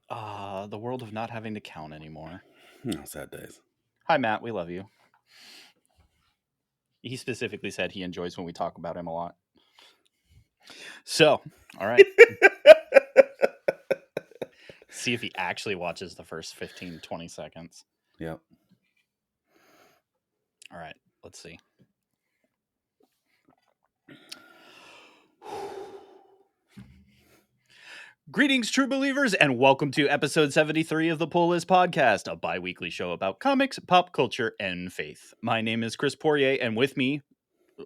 The world of not having to count anymore. Sad days. Hi, Matt. We love you. He specifically said he enjoys when we talk about him a lot. So, all right. See if he actually watches the first 15, 20 seconds. Yep. All right. Let's see. Greetings, true believers, and welcome to episode 73 of the Pull List Podcast, a bi-weekly show about comics, pop culture, and faith. My name is Chris Poirier, and with me,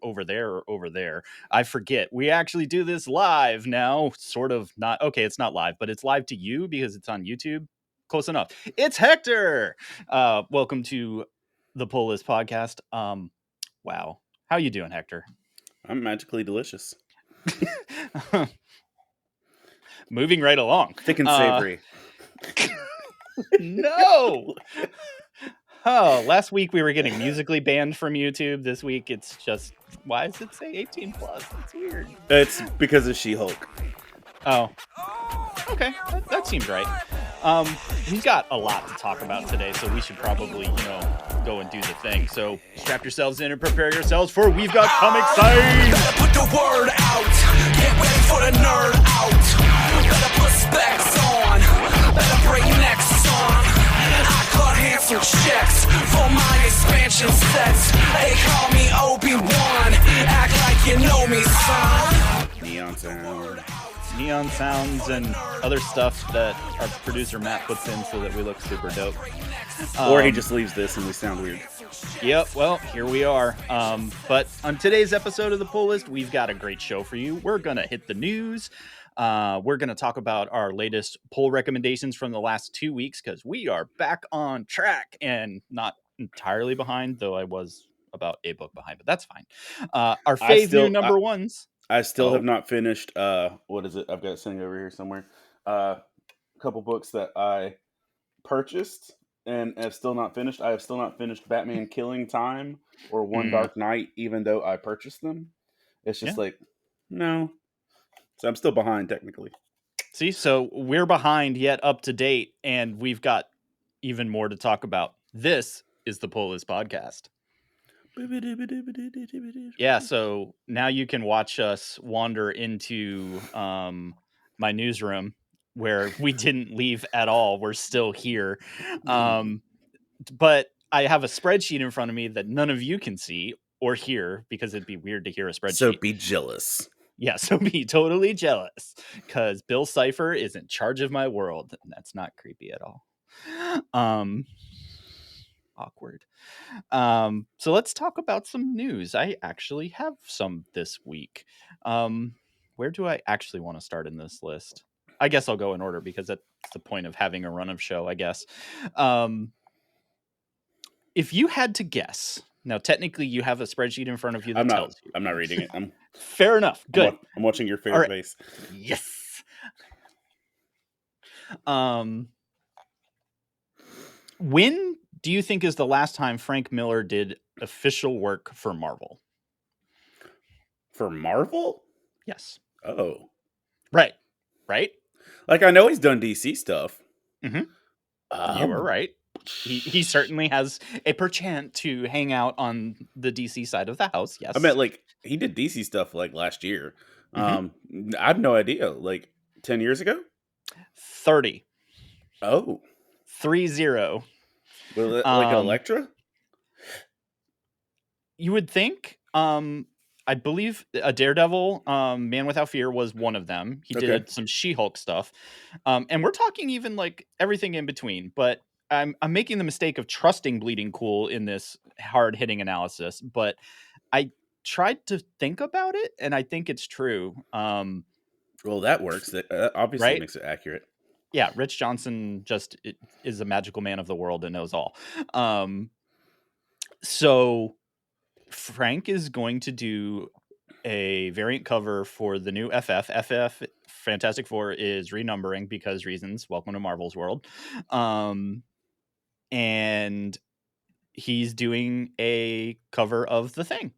over there, I forget, we actually do this live now. Sort of not, okay, it's not live, but it's live to you because it's on YouTube. Close enough. It's Hector. Welcome to the Pull List Podcast. Wow. How you doing, Hector? I'm magically delicious. Moving right along. Thick and savory. No. Oh, last week we were getting musically banned from YouTube. This week it's just, why does it say 18 plus? It's weird. It's because of SheHulk. Oh, okay. That seems right. We've got a lot to talk about today, so we should probably, go and do the thing. So strap yourselves in and prepare yourselves for We've Got Comic Science. Better put the word out. Get ready for the nerd out. Better put specs on. Better break necks on. I cut handsome checks for my expansion sets. They call me Obi-Wan. Act like you know me, son. Neon sounds and other stuff that our producer Matt puts in so that we look super dope. Or he just leaves this and we sound weird. Yep, well, here we are. But on today's episode of the Pull List, we've got a great show for you. We're going to hit the news. We're going to talk about our latest poll recommendations from the last 2 weeks because we are back on track and not entirely behind, though I was about a book behind, but that's fine. Our new number ones. I still have not finished, what is it? I've got it sitting over here somewhere. A couple books that I purchased and have still not finished. I have still not finished Batman Killing Time or One Dark Night, even though I purchased them. It's just no. So I'm still behind technically. See, so we're behind yet up to date, and we've got even more to talk about. This is the Pull List Podcast. Yeah, so now you can watch us wander into my newsroom where we didn't leave at all. We're still here. But I have a spreadsheet in front of me that none of you can see or hear because it'd be weird to hear a spreadsheet. So be jealous. Yeah, so be totally jealous because Bill Cipher is in charge of my world. And that's not creepy at all. Awkward. So let's talk about some news. I actually have some this week. Where do I actually want to start in this list? I guess I'll go in order because that's the point of having a run of show, I guess. If you had to guess, now technically you have a spreadsheet in front of you that tells you. I'm not reading it. Fair enough. Good. I'm watching your fair face. Yes. When do you think is the last time Frank Miller did official work for Marvel? For Marvel? Yes. Oh. Right. Like, I know he's done DC stuff. Mm-hmm. You were right. He certainly has a perchance to hang out on the DC side of the house. Yes. I meant, like, he did DC stuff, like, last year. Mm-hmm. I have no idea. Like, 10 years ago? 30. Oh. 30. Like an Elektra? You would think. I believe a Daredevil, Man Without Fear was one of them. He did some SheHulk stuff. And we're talking even like everything in between. But I'm making the mistake of trusting Bleeding Cool in this hard-hitting analysis. But I tried to think about it, and I think it's true. Well, that works. That obviously makes it accurate. Yeah, Rich Johnson just is a magical man of the world and knows all. So Frank is going to do a variant cover for the new FF. FF Fantastic Four is renumbering because reasons. Welcome to Marvel's world. And he's doing a cover of The Thing.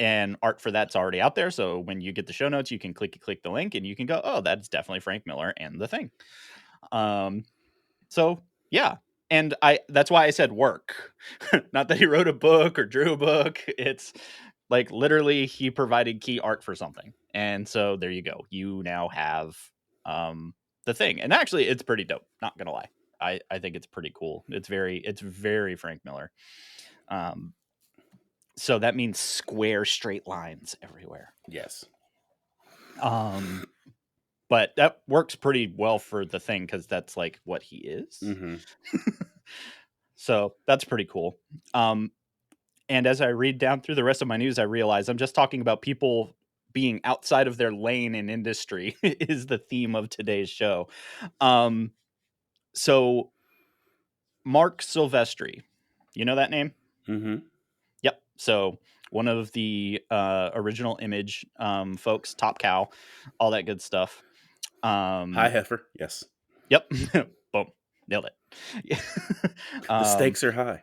And art for that's already out there. So when you get the show notes, you can click the link and you can go, oh, that's definitely Frank Miller and The Thing. So yeah. And that's why I said work. Not that he wrote a book or drew a book. It's like literally he provided key art for something. And so there you go. You now have the thing. And actually it's pretty dope, not gonna lie. I think it's pretty cool. It's very Frank Miller. So that means square straight lines everywhere. Yes. But that works pretty well for the thing because that's like what he is. Mm-hmm. So that's pretty cool. And as I read down through the rest of my news, I realize I'm just talking about people being outside of their lane in industry is the theme of today's show. So Mark Silvestri, you know that name? Mm-hmm. Yep. So one of the original Image folks, Top Cow, all that good stuff. High Heifer. Yes. Yep. Boom. Nailed it. The stakes are high.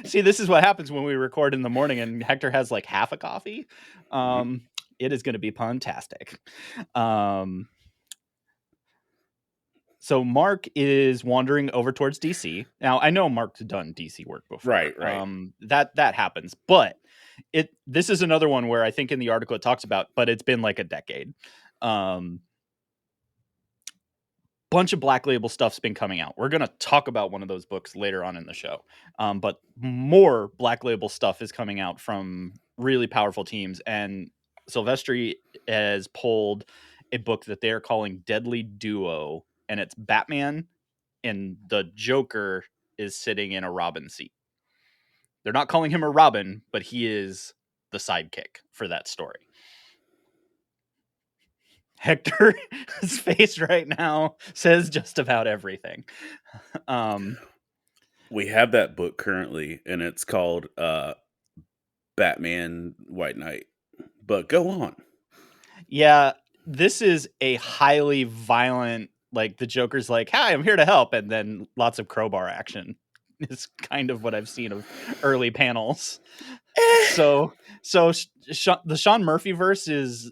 See, this is what happens when we record in the morning and Hector has like half a coffee. It is going to be puntastic. So Mark is wandering over towards DC. Now, I know Mark's done DC work before. Right. That happens. But this is another one where I think in the article it talks about, but it's been like a decade. Bunch of Black Label stuff's been coming out. We're going to talk about one of those books later on in the show. But more Black Label stuff is coming out from really powerful teams. And Silvestri has pulled a book that they're calling Deadly Duo. And it's Batman and the Joker is sitting in a Robin seat. They're not calling him a Robin, but he is the sidekick for that story. Hector's face right now says just about everything. We have that book currently, and it's called Batman White Knight. But go on. Yeah, this is a highly violent, like the Joker's like, hi, I'm here to help. And then lots of crowbar action is kind of what I've seen of early panels. So the Sean Murphy verse is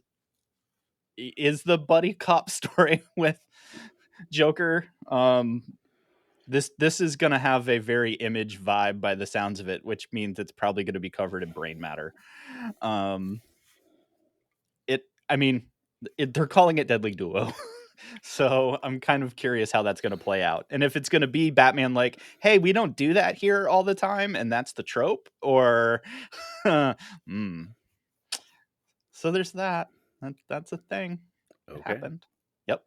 the buddy cop story with Joker. This is going to have a very Image vibe by the sounds of it, which means it's probably going to be covered in brain matter. They're calling it Deadly Duo. So I'm kind of curious how that's going to play out. And if it's going to be Batman like, hey, we don't do that here all the time, and that's the trope, or So there's that. That's a thing. It happened. Yep.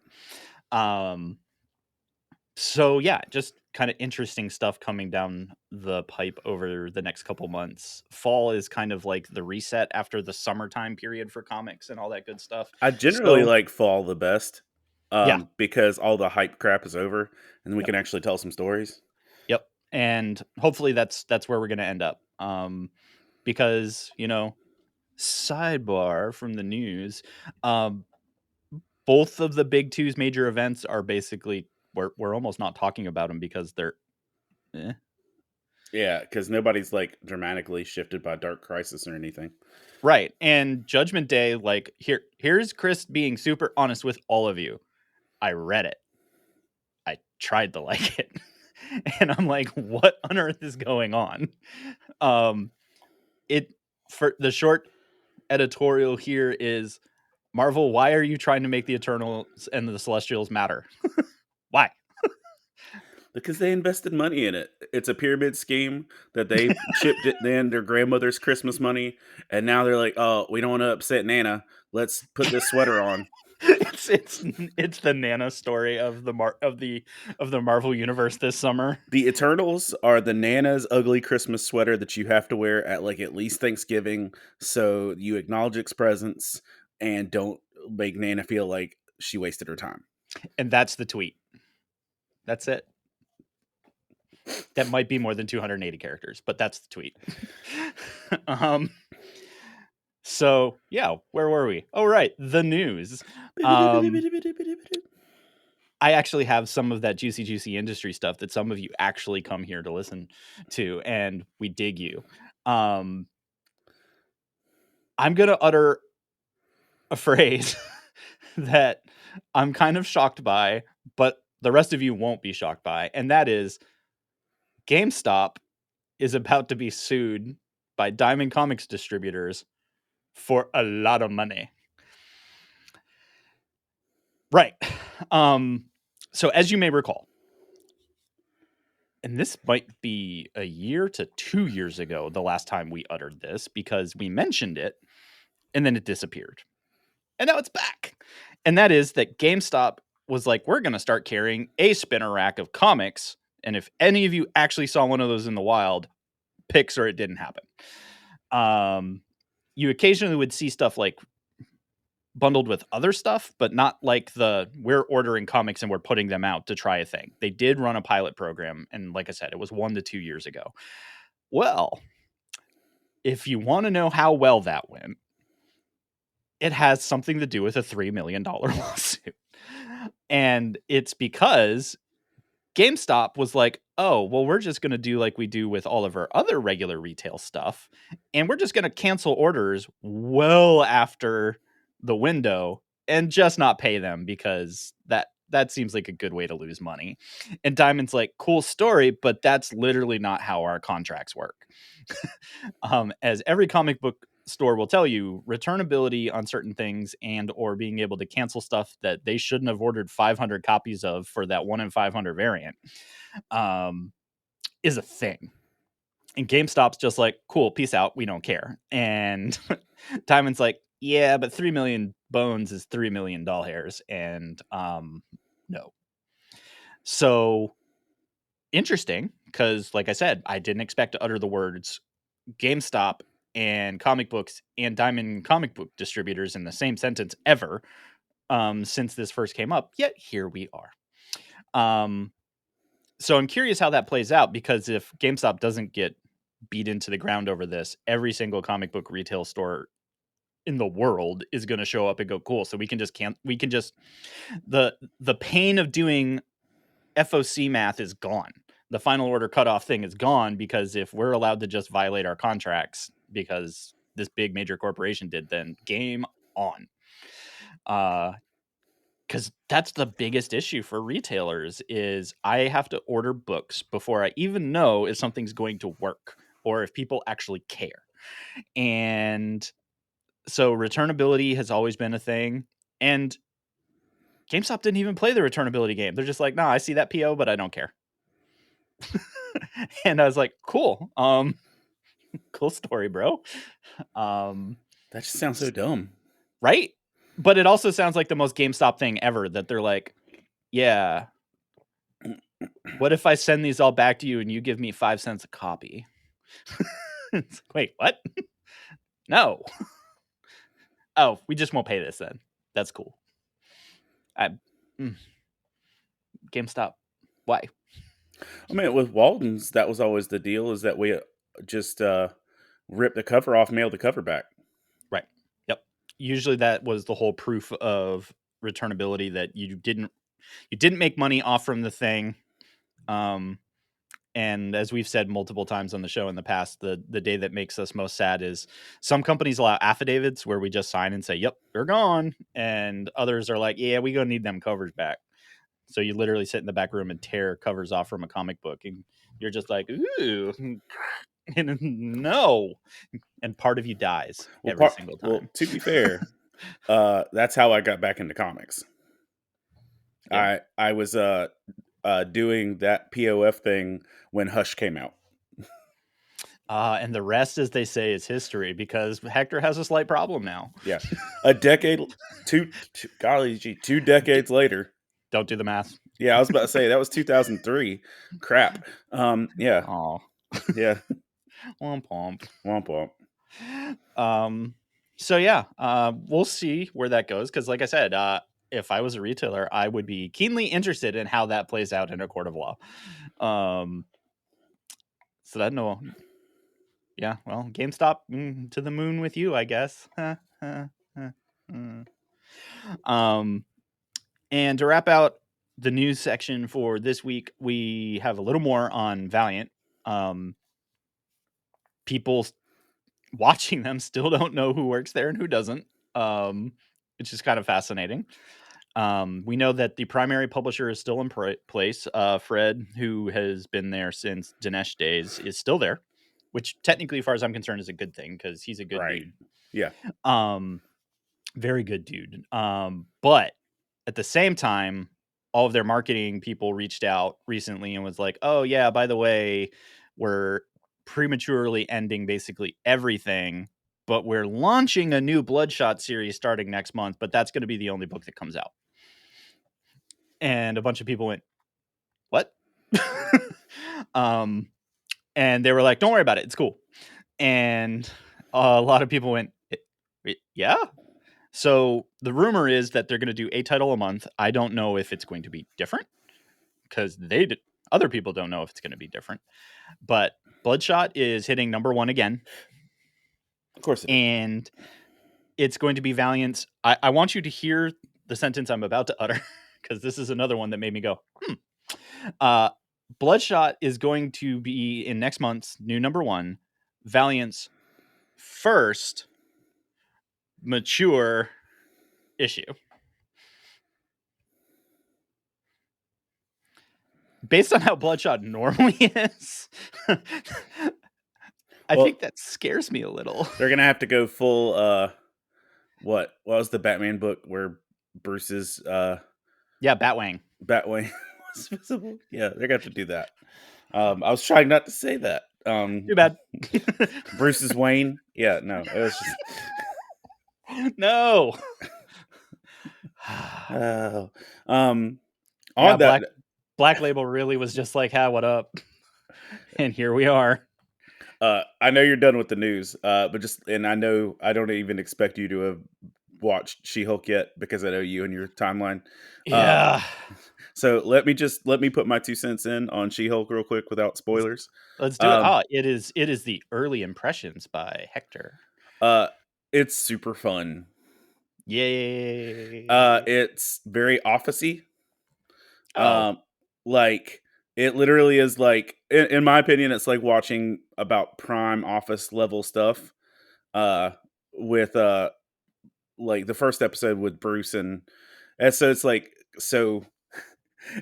So yeah, just kind of interesting stuff coming down the pipe over the next couple months. Fall is kind of like the reset after the summertime period for comics and all that good stuff. I generally like fall the best. Because all the hype crap is over and we can actually tell some stories. Yep. And hopefully that's where we're going to end up. Because, sidebar from the news, both of the big two's major events are basically we're almost not talking about them because they're Yeah, because nobody's like dramatically shifted by Dark Crisis or anything. Right. And Judgment Day, like here's Chris being super honest with all of you. I read it. I tried to like it. And I'm like, what on earth is going on? For the short editorial here is, Marvel, why are you trying to make the Eternals and the Celestials matter? Why? Because they invested money in it. It's a pyramid scheme that they chipped it in their grandmother's Christmas money, and now they're like, "Oh, we don't want to upset Nana. Let's put this sweater on." It's the Nana story of the Marvel universe this summer. The Eternals are the Nana's ugly Christmas sweater that you have to wear at at least Thanksgiving, so you acknowledge its presence and don't make Nana feel like she wasted her time. And that's the tweet. That's it. That might be more than 280 characters, but that's the tweet. So yeah, where were we? Oh, right. The news. I actually have some of that juicy industry stuff that some of you actually come here to listen to, and we dig you. I'm going to utter a phrase that I'm kind of shocked by, but the rest of you won't be shocked by, and that is GameStop is about to be sued by Diamond Comics distributors for a lot of money. Right. So as you may recall, and this might be a year to 2 years ago, the last time we uttered this, because we mentioned it and then it disappeared. And now it's back. And that is that GameStop was like, we're going to start carrying a spinner rack of comics. And if any of you actually saw one of those in the wild, pics or it didn't happen. You occasionally would see stuff like bundled with other stuff, but not like the we're ordering comics and we're putting them out to try a thing. They did run a pilot program, and like I said, it was 1 to 2 years ago. Well, if you want to know how well that went, it has something to do with a $3 million lawsuit. And it's because GameStop was like, oh, well, we're just going to do like we do with all of our other regular retail stuff. And we're just going to cancel orders well after the window and just not pay them, because that seems like a good way to lose money. And Diamond's like, cool story, but that's literally not how our contracts work. As every comic book store will tell you, returnability on certain things and or being able to cancel stuff that they shouldn't have ordered 500 copies of for that 1 in 500 variant is a thing. And GameStop's just like, cool, peace out, we don't care. And Diamond's like, yeah, but 3 million bones is $3 million doll hairs, and no. So interesting, because like I said, I didn't expect to utter the words GameStop and comic books and Diamond comic book distributors in the same sentence ever since this first came up, yet here we are. So I'm curious how that plays out, because if GameStop doesn't get beat into the ground over this, every single comic book retail store in the world is going to show up and go, cool, so we can just the pain of doing FOC math is gone. The final order cutoff thing is gone, because if we're allowed to just violate our contracts because this big major corporation did, then game on. Because that's the biggest issue for retailers is I have to order books before I even know if something's going to work or if people actually care. And so returnability has always been a thing. And GameStop didn't even play the returnability game. They're just like, nah, I see that PO, but I don't care. And I was like, cool. Cool story, bro. That just sounds so dumb. Right? But it also sounds like the most GameStop thing ever, that they're like, yeah, what if I send these all back to you and you give me 5 cents a copy? It's like, wait, what? No. Oh, we just won't pay this then. That's cool. GameStop, why? I mean, with Walden's, that was always the deal, is that we just rip the cover off, mail the cover back. Right. Yep. Usually that was the whole proof of returnability, that you didn't make money off from the thing. And as we've said multiple times on the show in the past, the day that makes us most sad is some companies allow affidavits where we just sign and say, yep, they're gone. And others are like, yeah, we gonna need them covers back. So you literally sit in the back room and tear covers off from a comic book, and you're just like, ooh, and no. And part of you dies every single time. Well, to be fair, that's how I got back into comics. Yeah. I was doing that POF thing when Hush came out. And the rest, as they say, is history, because Hector has a slight problem now. Yeah. A decade, 2 decades later. Don't do the math. Yeah, I was about to say, that was 2003. Crap. Yeah. Oh. Yeah. Womp womp. Womp womp. So yeah, we'll see where that goes, because like I said, if I was a retailer, I would be keenly interested in how that plays out in a court of law. So that no, yeah, well, GameStop to the moon with you, I guess. And to wrap out the news section for this week, we have a little more on Valiant. People watching them still don't know who works there and who doesn't. which is kind of fascinating. We know that the primary publisher is still in place. Fred, who has been there since Dinesh days, is still there, which technically, as far as I'm concerned, is a good thing because he's a good Right. dude. Yeah. Very good dude. But at the same time, all of their marketing people reached out recently and was like, "Oh yeah, by the way, we're prematurely ending basically everything, but we're launching a new Bloodshot series starting next month, but that's going to be the only book that comes out." And a bunch of people went, "What?" And they were like, "Don't worry about it. It's cool." And a lot of people went, "Yeah." So the rumor is that they're going to do a title a month. I don't know if it's going to be different because other people don't know if it's going to be different. But Bloodshot is hitting number 1 again. Of course it is. And it's going to be Valiant's. I want you to hear the sentence I'm about to utter because this is another one that made me go, Bloodshot is going to be in next month's new number 1, Valiant's first mature issue. Based on how Bloodshot normally is, I think that scares me a little. They're gonna have to go full. What was the Batman book where Bruce's Yeah, Batwing was visible? Yeah, they're gonna have to do that. I was trying not to say that. Too bad. Bruce's Wayne. Yeah, no, it was just no. on Yeah, that. Black Label really was just like, "Hi, what up?" And here we are. I know you're done with the news, but I know I don't even expect you to have watched She-Hulk yet because I know you and your timeline. Yeah. So let me put my 2 cents in on She-Hulk real quick without spoilers. Let's do it. It is the early impressions by Hector. It's super fun. Yay. It's very office-y. Like it literally is like, in my opinion, it's like watching about prime office level stuff. With like the first episode with Bruce and so it's like, so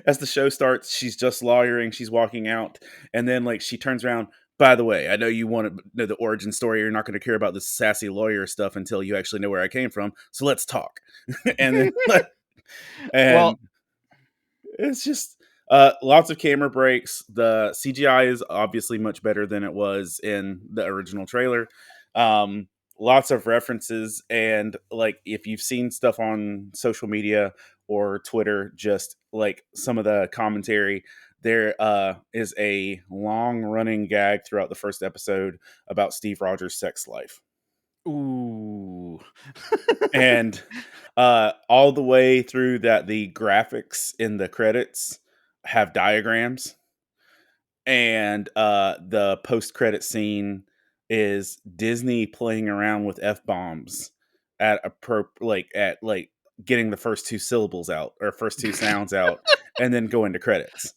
as the show starts, she's just lawyering, she's walking out, and then like she turns around. By the way, I know you want to know the origin story. You're not going to care about this sassy lawyer stuff until you actually know where I came from. So let's talk. And then, and it's just lots of camera breaks. The CGI is obviously much better than it was in the original trailer. Lots of references, and like if you've seen stuff on social media or Twitter, just like some of the commentary, there is a long running gag throughout the first episode about Steve Rogers' sex life. Ooh. And all the way through that, the graphics in the credits have diagrams, and the post-credit scene is Disney playing around with F-bombs at getting the first 2 syllables out or first 2 sounds out and then go into credits.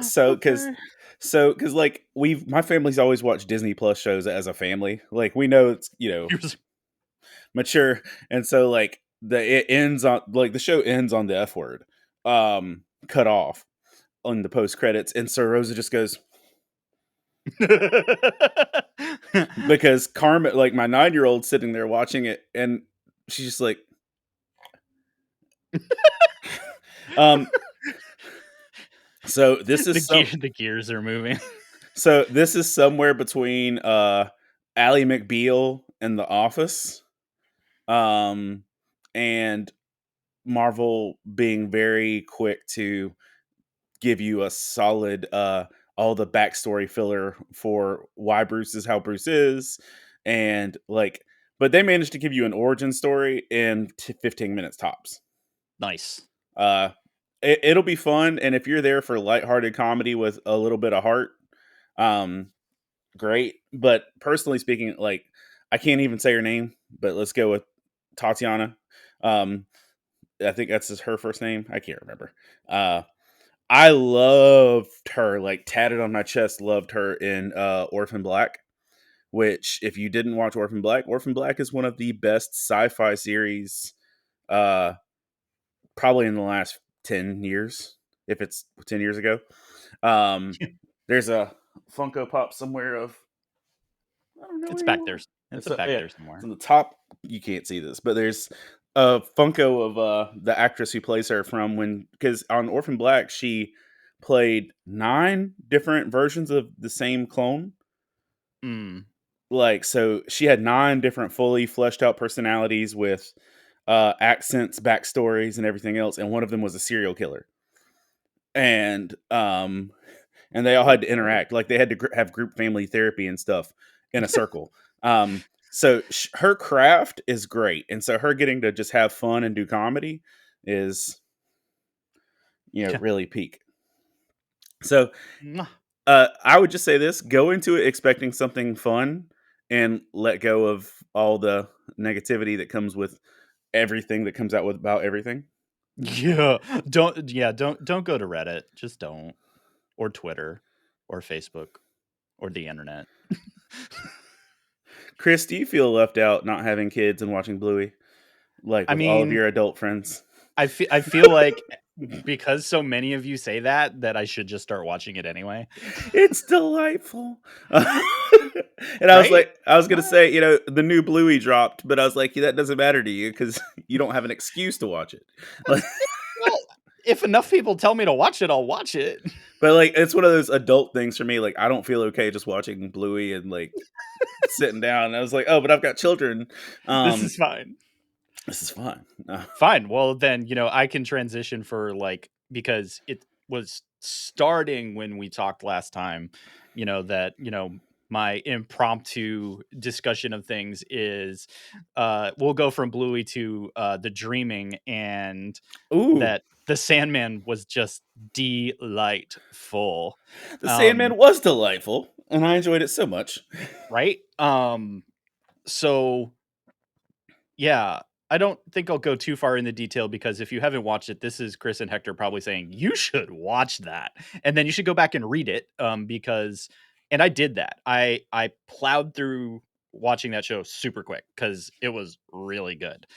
So because like my family's always watched Disney Plus shows as a family. Like we know it's, mature, and so like it ends on, like, the show ends on the F word, cut off on the post credits, and so Rosa just goes, because Carmen, like my 9-year-old, sitting there watching it, and she's just like, so this is the gears are moving. So this is somewhere between Ally McBeal and The Office, and Marvel being very quick to give you a solid all the backstory filler for why Bruce is how Bruce is, and like, but they managed to give you an origin story in 15 minutes tops. Nice. It'll be fun, and if you're there for lighthearted comedy with a little bit of heart, great. But personally speaking, like, I can't even say her name, but let's go with Tatiana. I think that's her first name. I can't remember. I loved her, like tatted on my chest. Loved her in Orphan Black. which if you didn't watch Orphan Black is one of the best sci-fi series probably in the last 10 years, if it's 10 years ago. There's a Funko Pop somewhere of, I don't know It's where back you there. are. It's Yeah, back there it's somewhere. on the top. You can't see this, but there's a Funko of the actress who plays her because on Orphan Black she played 9 different versions of the same clone. Like, so she had 9 different fully fleshed out personalities with accents, backstories, and everything else, and one of them was a serial killer. And they all had to interact, like they had to have group family therapy and stuff in a circle. So her craft is great, and so her getting to just have fun and do comedy is, really peak. So I would just say this: go into it expecting something fun, and let go of all the negativity that comes with everything that comes out with about everything. Don't go to Reddit. Just don't. Or Twitter or Facebook or the internet. Chris, do you feel left out not having kids and watching Bluey, like I with all of mean, your adult friends? I feel like because so many of you say that I should just start watching it anyway. It's delightful. And Right? I was gonna say, the new Bluey dropped, but I was like, that doesn't matter to you because you don't have an excuse to watch it. Like, Well, if enough people tell me to watch it, I'll watch it. but like, it's one of those adult things for me. Like, I don't feel okay just watching Bluey and like sitting down. And I was like, oh, but I've got children. This is fine. This is fun. Fine. Well, then, I can transition because it was starting when we talked last time, that, my impromptu discussion of things is we'll go from Bluey to The Dreaming, and Ooh, that the Sandman was just delightful. the Sandman was delightful, and I enjoyed it so much. Right? So yeah, I don't think I'll go too far in the detail because if you haven't watched it, this is Chris and Hector probably saying you should watch that, and then you should go back and read it. And I did that. I plowed through watching that show super quick because it was really good.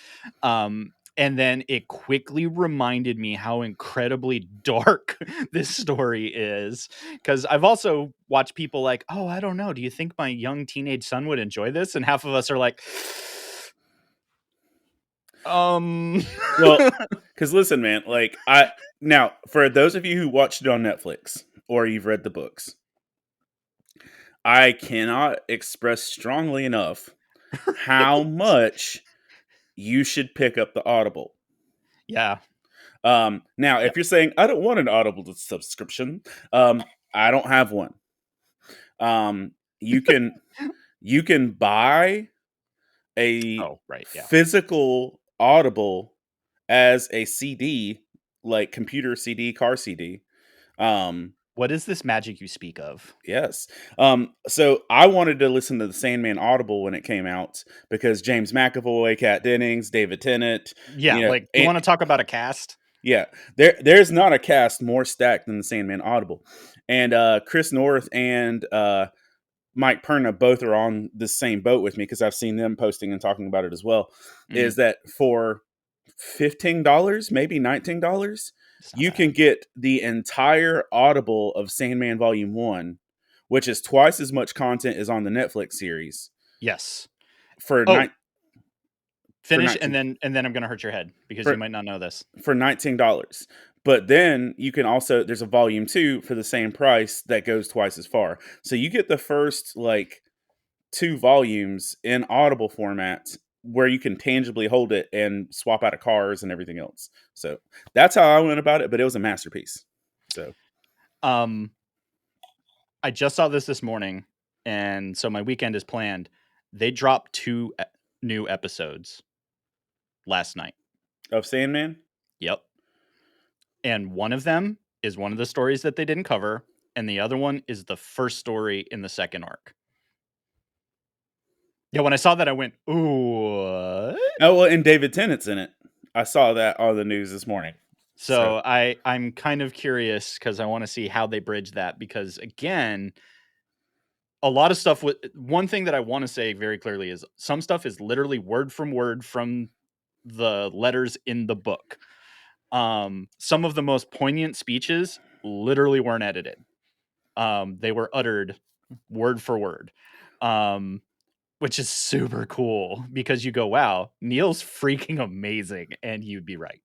And then it quickly reminded me how incredibly dark this story is. Because I've also watched people like, oh, I don't know. Do you think my young teenage son would enjoy this? And half of us are like, Well, because listen, man, like now for those of you who watched it on Netflix or you've read the books, I cannot express strongly enough how much you should pick up the Audible. Yeah. Now, if you're saying I don't want an Audible subscription, I don't have one. You can buy a physical Audible as a CD, like computer CD, car CD. What is this magic you speak of? Yes. So I wanted to listen to the Sandman Audible when it came out because James McAvoy, Kat Dennings, David Tennant. Yeah, you want to talk about a cast? Yeah, there's not a cast more stacked than the Sandman Audible, and Chris North and Mike Perna both are on the same boat with me because I've seen them posting and talking about it as well. Is that for $15, maybe $19, you can get the entire Audible of Sandman Volume 1, which is twice as much content as on the Netflix series. Yes. Finish and then I'm going to hurt your head because you might not know this. For $19. But then you can also, there's a volume 2 for the same price that goes twice as far. So you get the first 2 volumes in Audible format where you can tangibly hold it and swap out of cars and everything else. So that's how I went about it, but it was a masterpiece. So I just saw this morning, and so my weekend is planned. They dropped 2 new episodes last night of Sandman. Yep. And one of them is one of the stories that they didn't cover, and the other one is the first story in the second arc. Yeah, when I saw that, I went, ooh, what? Oh, well, and David Tennant's in it. I saw that on the news this morning. So I'm kind of curious because I want to see how they bridge that because, again, a lot of stuff with one thing that I want to say very clearly is some stuff is literally word from word from the letters in the book. Some of the most poignant speeches literally weren't edited. They were uttered word for word. Which is super cool because you go, wow, Neil's freaking amazing, and you'd be right.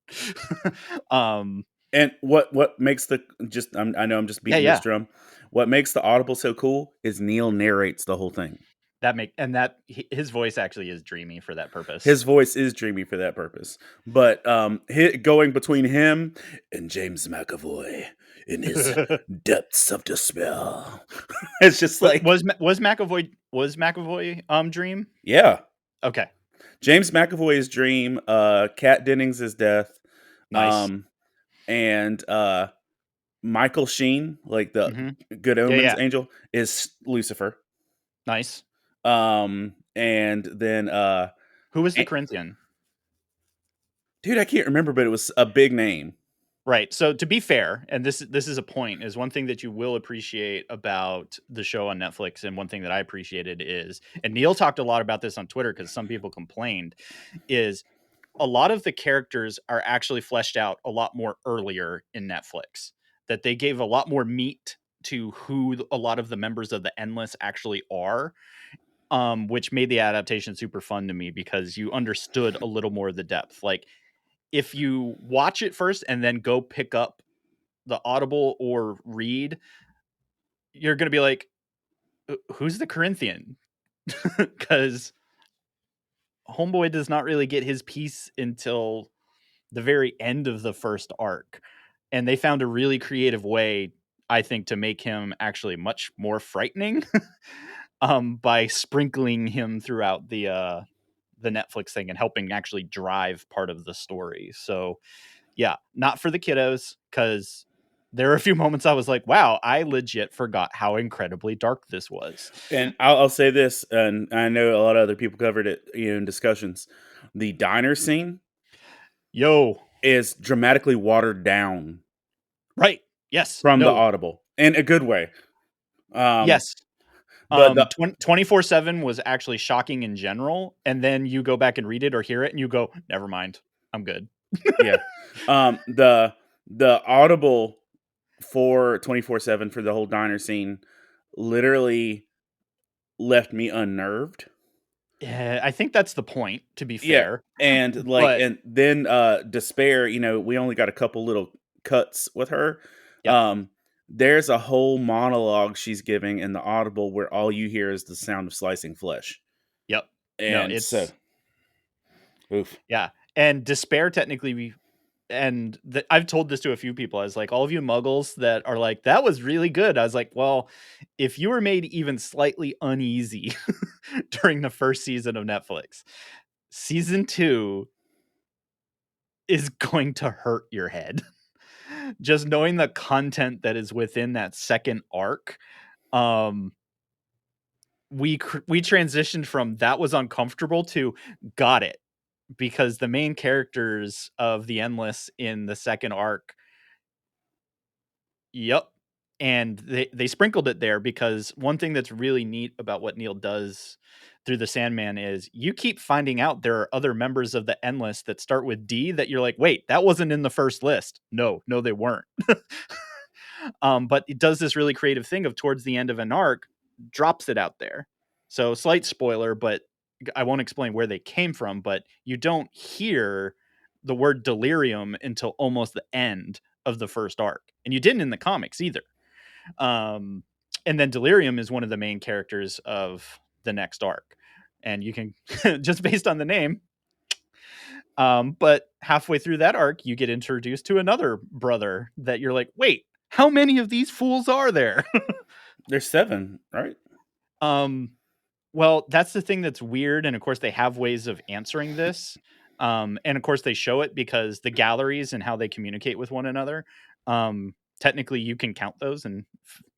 And what makes I know I'm just beating this yeah, drum. What makes the Audible so cool is Neil narrates the whole thing. His voice actually is dreamy for that purpose. His voice is dreamy for that purpose. But going between him and James McAvoy in his depths of despair, it's just like was McAvoy Dream? Yeah. Okay. James McAvoy's dream, Kat Dennings' death, Nice. And Michael Sheen, like the Good Omens angel, is Lucifer. Nice. And then who was the Corinthian? Dude, I can't remember, but it was a big name. Right. So to be fair, and this is a point, is one thing that you will appreciate about the show on Netflix, and one thing that I appreciated is, and Neil talked a lot about this on Twitter because some people complained, is a lot of the characters are actually fleshed out a lot more earlier in Netflix. That they gave a lot more meat to who a lot of the members of the Endless actually are, which made the adaptation super fun to me because you understood a little more of the depth. Like, if you watch it first and then go pick up the Audible or read, you're going to be like, who's the Corinthian? Because Homeboy does not really get his piece until the very end of the first arc. And they found a really creative way, I think, to make him actually much more frightening by sprinkling him throughout the Netflix thing and helping actually drive part of the story. So yeah, not for the kiddos, because there were a few moments I was like, wow, I legit forgot how incredibly dark this was. And I'll say this, and I know a lot of other people covered it, in discussions. The diner scene, is dramatically watered down, right? Yes, from the Audible in a good way. Yes, but 24/7 was actually shocking in general, and then you go back and read it or hear it, and you go, never mind, I'm good. Yeah, the Audible for 24/7 for the whole diner scene literally left me unnerved. Yeah, I think that's the point, to be fair. And and then Despair, we only got a couple little cuts with her. Yep. There's a whole monologue she's giving in the Audible where all you hear is the sound of slicing flesh. Yep. And oof. Yeah. And Despair technically, and I've told this to a few people. I was like, all of you muggles that are like, that was really good. I was like, well, if you were made even slightly uneasy during the first season of Netflix, season 2 is going to hurt your head. Just knowing the content that is within that second arc. We transitioned from that was uncomfortable to got it, because the main characters of the Endless in the second arc. Yep. And they sprinkled it there because one thing that's really neat about what Neil does through the Sandman is you keep finding out there are other members of the Endless that start with D that you're like, wait, that wasn't in the first list. No, they weren't. But it does this really creative thing of towards the end of an arc, drops it out there. So slight spoiler, but I won't explain where they came from, but you don't hear the word delirium until almost the end of the first arc. And you didn't in the comics either. And then delirium is one of the main characters of the next arc. And you can, just based on the name, but halfway through that arc, you get introduced to another brother that you're like, wait, how many of these fools are there? There's 7, right? Well, that's the thing that's weird. And of course, they have ways of answering this. And of course, they show it because the galleries and how they communicate with one another. Technically, you can count those and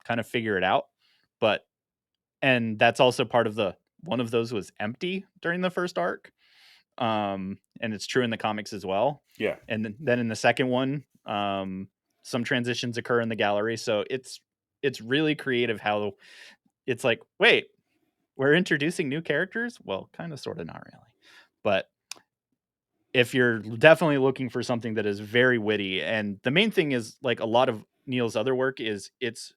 kind of figure it out. And that's also part of one of those was empty during the first arc. And it's true in the comics as well. Yeah. And then in the second one, some transitions occur in the gallery. So it's really creative how it's like, wait, we're introducing new characters? Well, kind of, sort of, not really. But if you're definitely looking for something that is very witty, and the main thing is, like, a lot of Neil's other work is, it's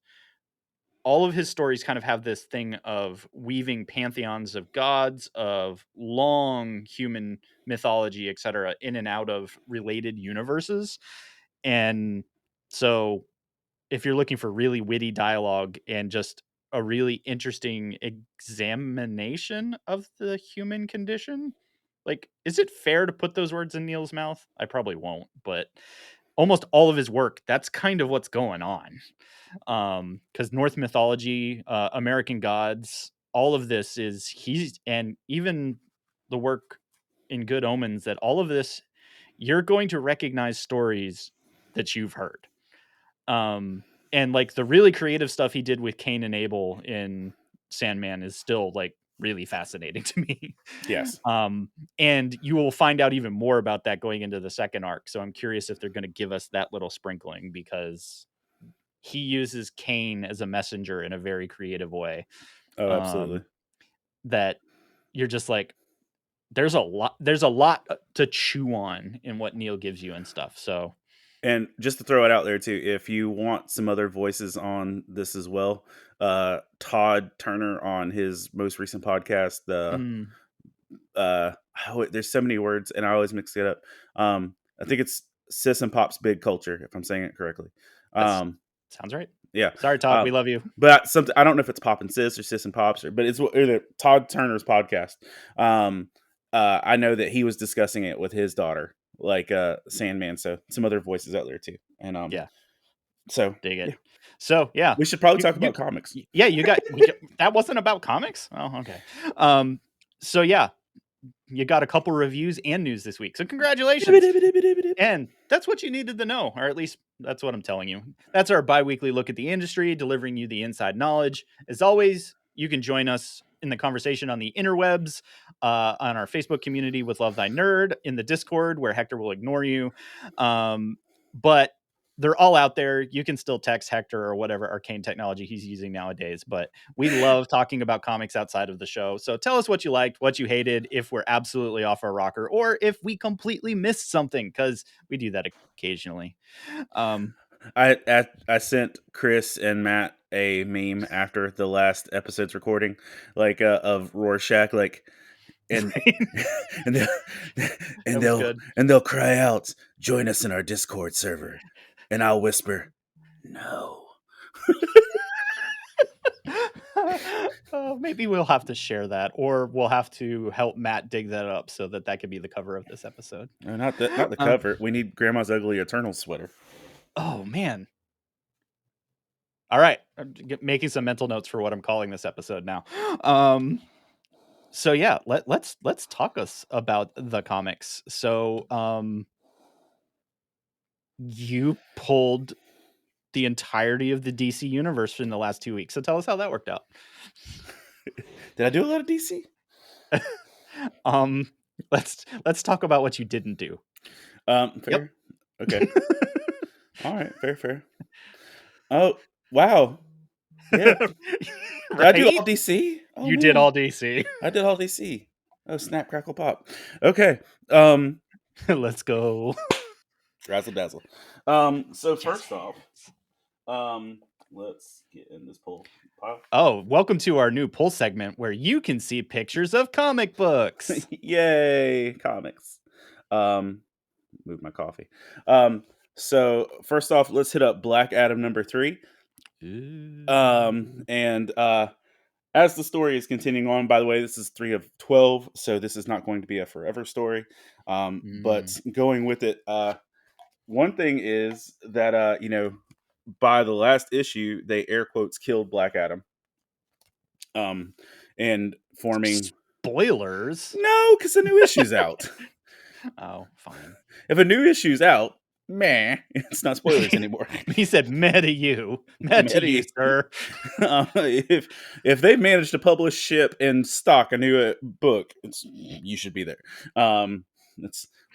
all of his stories kind of have this thing of weaving pantheons of gods, of long human mythology, etc., in and out of related universes. And so if you're looking for really witty dialogue and just a really interesting examination of the human condition, like, is it fair to put those words in Neil's mouth? I probably won't, but almost all of his work, that's kind of what's going on. Because Norse mythology, American gods, all of this is and even the work in Good Omens, that all of this, you're going to recognize stories that you've heard. And like the really creative stuff he did with Cain and Abel in Sandman is still like really fascinating to me. Yes. And you will find out even more about that going into the second arc. So I'm curious if they're going to give us that little sprinkling, because he uses Cain as a messenger in a very creative way. Oh, absolutely. That you're just like, there's a lot to chew on in what Neil gives you and stuff. So, and just to throw it out there too, if you want some other voices on this as well, Todd Turner on his most recent podcast, there's so many words and I always mix it up. I think it's Sis and Pop's Big Culture, if I'm saying it correctly. Sounds right. Yeah. Sorry, Todd. We love you. But something, I don't know if it's Pop and Sis or Sis and Pops, but it's Todd Turner's podcast. I know that he was discussing it with his daughter, like Sandman. So some other voices out there too. And yeah. So dig it. Yeah. So yeah, we should probably talk about comics. Yeah, that wasn't about comics. Oh, okay. So yeah, you got a couple reviews and news this week. So congratulations. And that's what you needed to know, or at least that's what I'm telling you. That's our bi-weekly look at the industry, delivering you the inside knowledge. As always, you can join us in the conversation on the interwebs, on our Facebook community with Love Thy Nerd, in the Discord where Hector will ignore you. But they're all out there. You can still text Hector or whatever arcane technology he's using nowadays. But we love talking about comics outside of the show. So tell us what you liked, what you hated, if we're absolutely off our rocker, or if we completely missed something, because we do that occasionally. I sent Chris and Matt a meme after the last episode's recording, like of Rorschach, like, and they'll cry out, "Join us in our Discord server," and I'll whisper, "No." Maybe we'll have to share that, or we'll have to help Matt dig that up so that could be the cover of this episode. No, not the cover. We need Grandma's Ugly Eternal sweater. Oh man. All right, I'm making some mental notes for what I'm calling this episode now. So yeah, let's talk us about the comics. So you pulled the entirety of the DC universe in the last 2 weeks. So tell us how that worked out. Did I do a lot of DC? Let's talk about what you didn't do. Fair. Yep. Okay. All right. Fair. Oh, wow. Yeah. Right? Did I do all DC? Oh, you did all DC. I did all DC. Oh, snap, crackle, pop. Okay. Let's go. Razzle dazzle. So first off, let's get in this poll. Oh, welcome to our new poll segment where you can see pictures of comic books. Yay, comics. Move my coffee. So first off, let's hit up Black Adam number 3. And as the story is continuing on, by the way, this is 3 of 12, so this is not going to be a forever story. But going with it, one thing is that by the last issue, they air quotes killed Black Adam. And forming spoilers. No, because a new issue's out. Oh, fine. If a new issue's out, meh, it's not spoilers anymore. He said meh to you. Meh to you, sir. If they've managed to publish, ship, and stock a new book, you should be there.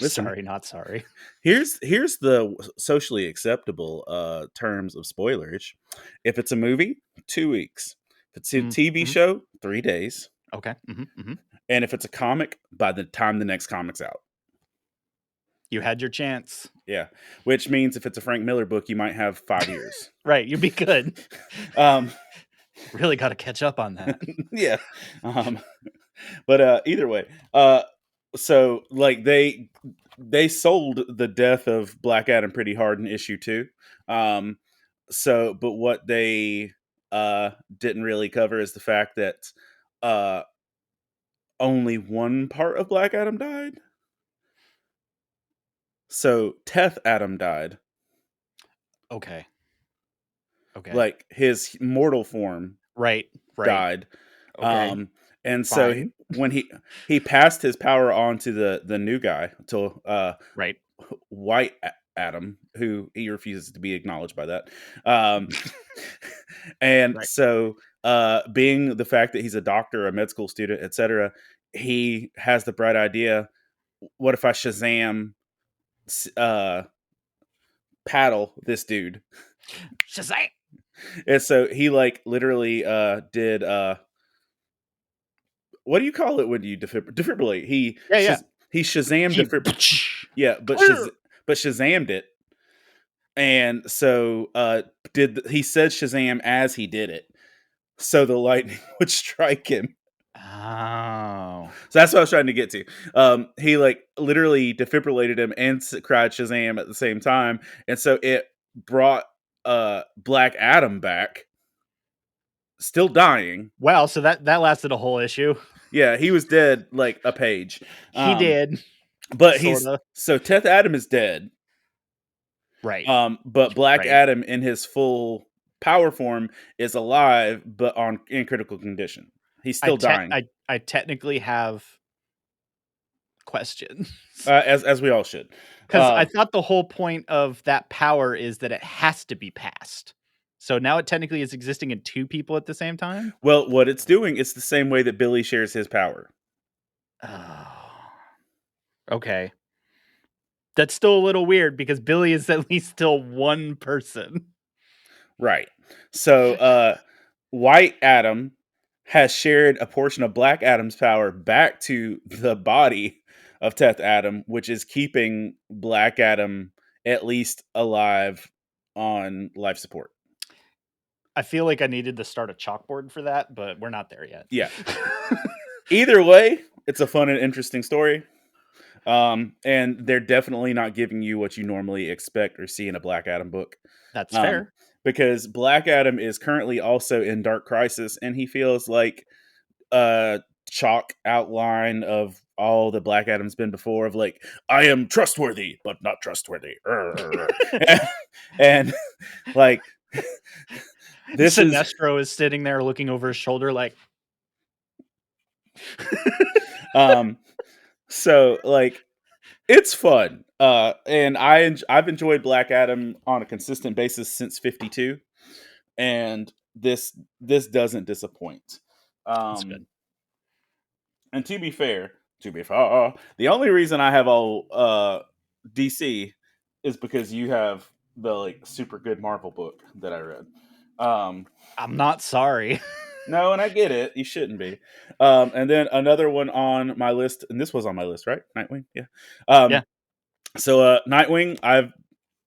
Listen, sorry, not sorry. Here's the socially acceptable terms of spoilage. If it's a movie, 2 weeks. If it's a TV show, 3 days. Okay. And if it's a comic, by the time the next comic's out. You had your chance. Yeah. Which means if it's a Frank Miller book, you might have 5 years. Right. You'd be good. um, Really got to catch up on that. yeah. But either way, so like they sold the death of Black Adam pretty hard in issue 2. But what they didn't really cover is the fact that only one part of Black Adam died. So Teth Adam died. Okay. Like his mortal form right died. Okay. And so when he passed his power on to the new guy, to right White Adam, who he refuses to be acknowledged by that. And so being the fact that he's a doctor, a med school student, etc., he has the bright idea, what if I Shazam paddle this dude? Shazam! And so he like literally did what do you call it when you defibrillate? He Shazammed but Shazammed it. And so he said Shazam as he did it, so the lightning would strike him. Oh. So that's what I was trying to get to. He like literally defibrillated him and cried Shazam at the same time, and so it brought Black Adam back, still dying. Wow, so that lasted a whole issue. Yeah, he was dead like a page. He did. But so Teth Adam is dead. Right. But Black Adam in his full power form is alive, but in critical condition. He's still dying. I technically have questions. As we all should. Because I thought the whole point of that power is that it has to be passed. So now it technically is existing in two people at the same time? Well, what it's doing, it's the same way that Billy shares his power. Oh. Okay. That's still a little weird because Billy is at least still one person. Right. So White Adam has shared a portion of Black Adam's power back to the body of Teth Adam, which is keeping Black Adam at least alive on life support. I feel like I needed to start a chalkboard for that, but we're not there yet. Yeah. Either way, it's a fun and interesting story. And they're definitely not giving you what you normally expect or see in a Black Adam book. That's fair. Because Black Adam is currently also in Dark Crisis, and he feels like a chalk outline of all the Black Adam's been before, of like, I am trustworthy, but not trustworthy. And like, Sinestro is sitting there looking over his shoulder like... So like, it's fun. And I've enjoyed Black Adam on a consistent basis since 52, and this doesn't disappoint. That's good. And to be fair, the only reason I have all DC is because you have the like super good Marvel book that I read. I'm not sorry. No, and I get it. You shouldn't be. And then another one on my list, and this was on my list, right? Nightwing, yeah. Yeah. So Nightwing,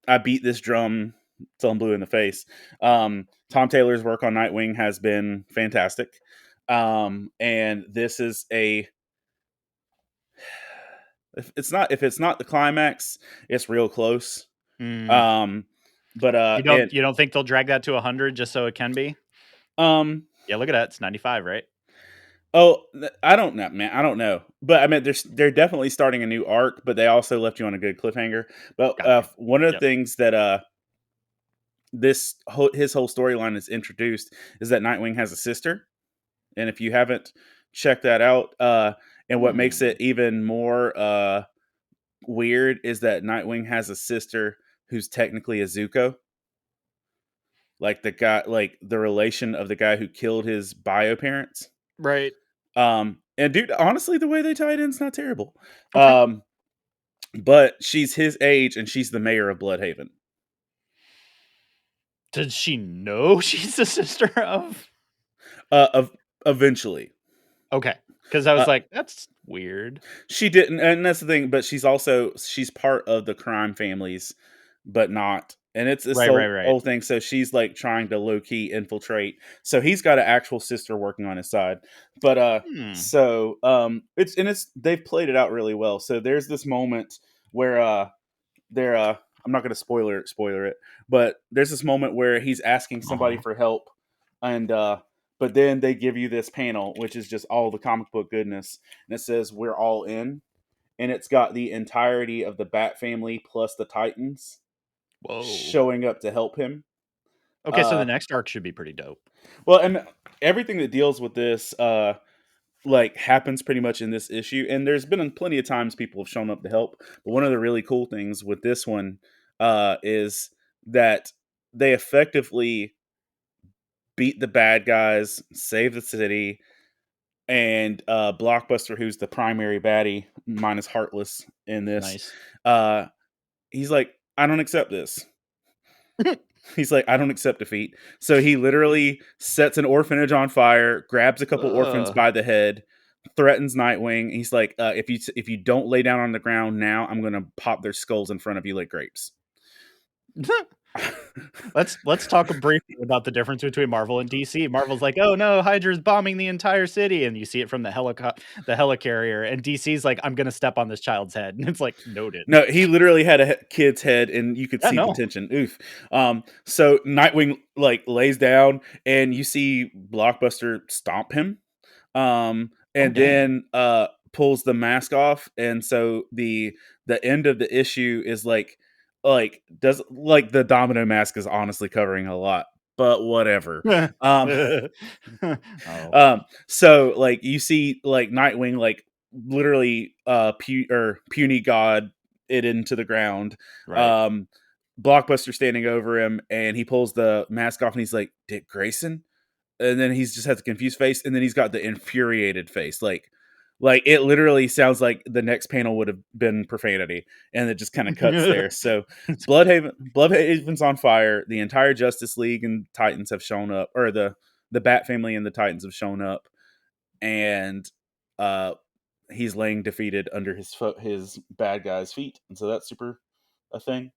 I beat this drum till I'm blue in the face. Tom Taylor's work on Nightwing has been fantastic. And this is if it's not the climax, it's real close. But you don't think they'll drag that to 100 just so it can be? Yeah, look at that. It's 95, right? Oh, I don't know, man. I don't know. But I mean, they're definitely starting a new arc, but they also left you on a good cliffhanger. But one of the things that his whole storyline is introduced is that Nightwing has a sister. And if you haven't checked that out, and what makes it even more weird is that Nightwing has a sister who's technically a Zuko. Like the guy, like the relation of the guy who killed his bio parents. Right. And dude, honestly, the way they tie it in is not terrible. Okay. But she's his age and she's the mayor of Bloodhaven. Does she know she's the sister of? Eventually. Okay, because I was Uh, like, that's weird. she didn't, and that's the thing. But she's part of the crime families, but not. And it's this Right, right, right. whole thing. So she's like trying to low key infiltrate. So he's got an actual sister working on his side. But Hmm. it's they've played it out really well. So there's this moment where they're I'm not going to spoiler it, but there's this moment where he's asking somebody Uh-huh. for help, and but then they give you this panel, which is just all the comic book goodness, and it says we're all in, and it's got the entirety of the Bat family plus the Titans Whoa. showing up to help him. Okay, so the next arc should be pretty dope. Well, and everything that deals with this like happens pretty much in this issue, and there's been plenty of times people have shown up to help, but one of the really cool things with this one is that they effectively beat the bad guys, save the city, and Blockbuster, who's the primary baddie minus Heartless in this, Nice. uh he's like, I don't accept this. He's like, I don't accept defeat. So he literally sets an orphanage on fire, grabs a couple orphans Ugh. by the head, threatens Nightwing. He's like, if you don't lay down on the ground now, I'm gonna pop their skulls in front of you like grapes. Let's talk briefly about the difference between Marvel and DC. Marvel's like, oh no, Hydra's bombing the entire city, and you see it from the helicarrier, and DC's like, I'm gonna step on this child's head, and it's like noted. No, he literally had a kid's head, and you could Yeah, see the no. tension. Oof. So Nightwing like lays down, and you see Blockbuster stomp him. Oh And dang. then pulls the mask off, and so the end of the issue is does like the domino mask is honestly covering a lot, but whatever. Um, Oh, so like you see like Nightwing like literally puny god it into the ground. right. Um, Blockbuster standing over him, and he pulls the mask off, and he's like, Dick Grayson? And then he's just has a confused face, and then he's got the infuriated face, like it literally sounds like the next panel would have been profanity, and it just kind of cuts there. So Bloodhaven's on fire. The entire Justice League and Titans have shown up, or the Bat family and the Titans have shown up, and uh he's laying defeated under his bad guy's feet, and so that's super a thing.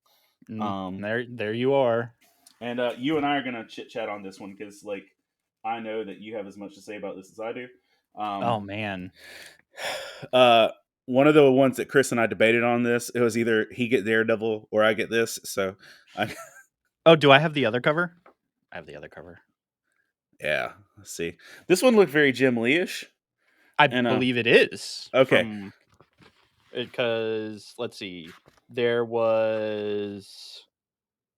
Um, there you are. and you and I are gonna chit chat on this one because, like, I know that you have as much to say about this as I do. Oh man. Uh, one of the ones that Chris and I debated on this, it was either he get Daredevil or I get this. So, Oh, do I have the other cover? I have the other cover. yeah, let's see. This one looked very Jim Lee-ish. I And believe it is. okay, Because let's see, there was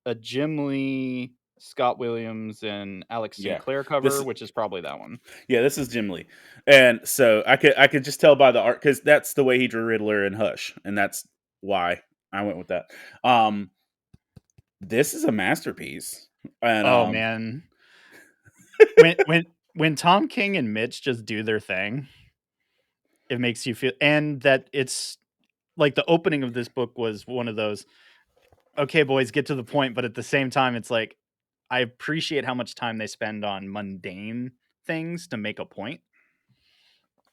a Jim Lee, Scott Williams, and Alex yeah, Sinclair this cover, which is probably that one. this is Jim Lee, and so I could just tell by the art because that's the way he drew Riddler and Hush, and that's why I went with that. This is a masterpiece, and Oh man, when Tom King and Mitch just do their thing, it makes you feel, and that it's like the opening of this book was one of those. Okay, boys, get to the point, but at the same time, it's like I appreciate how much time they spend on mundane things to make a point.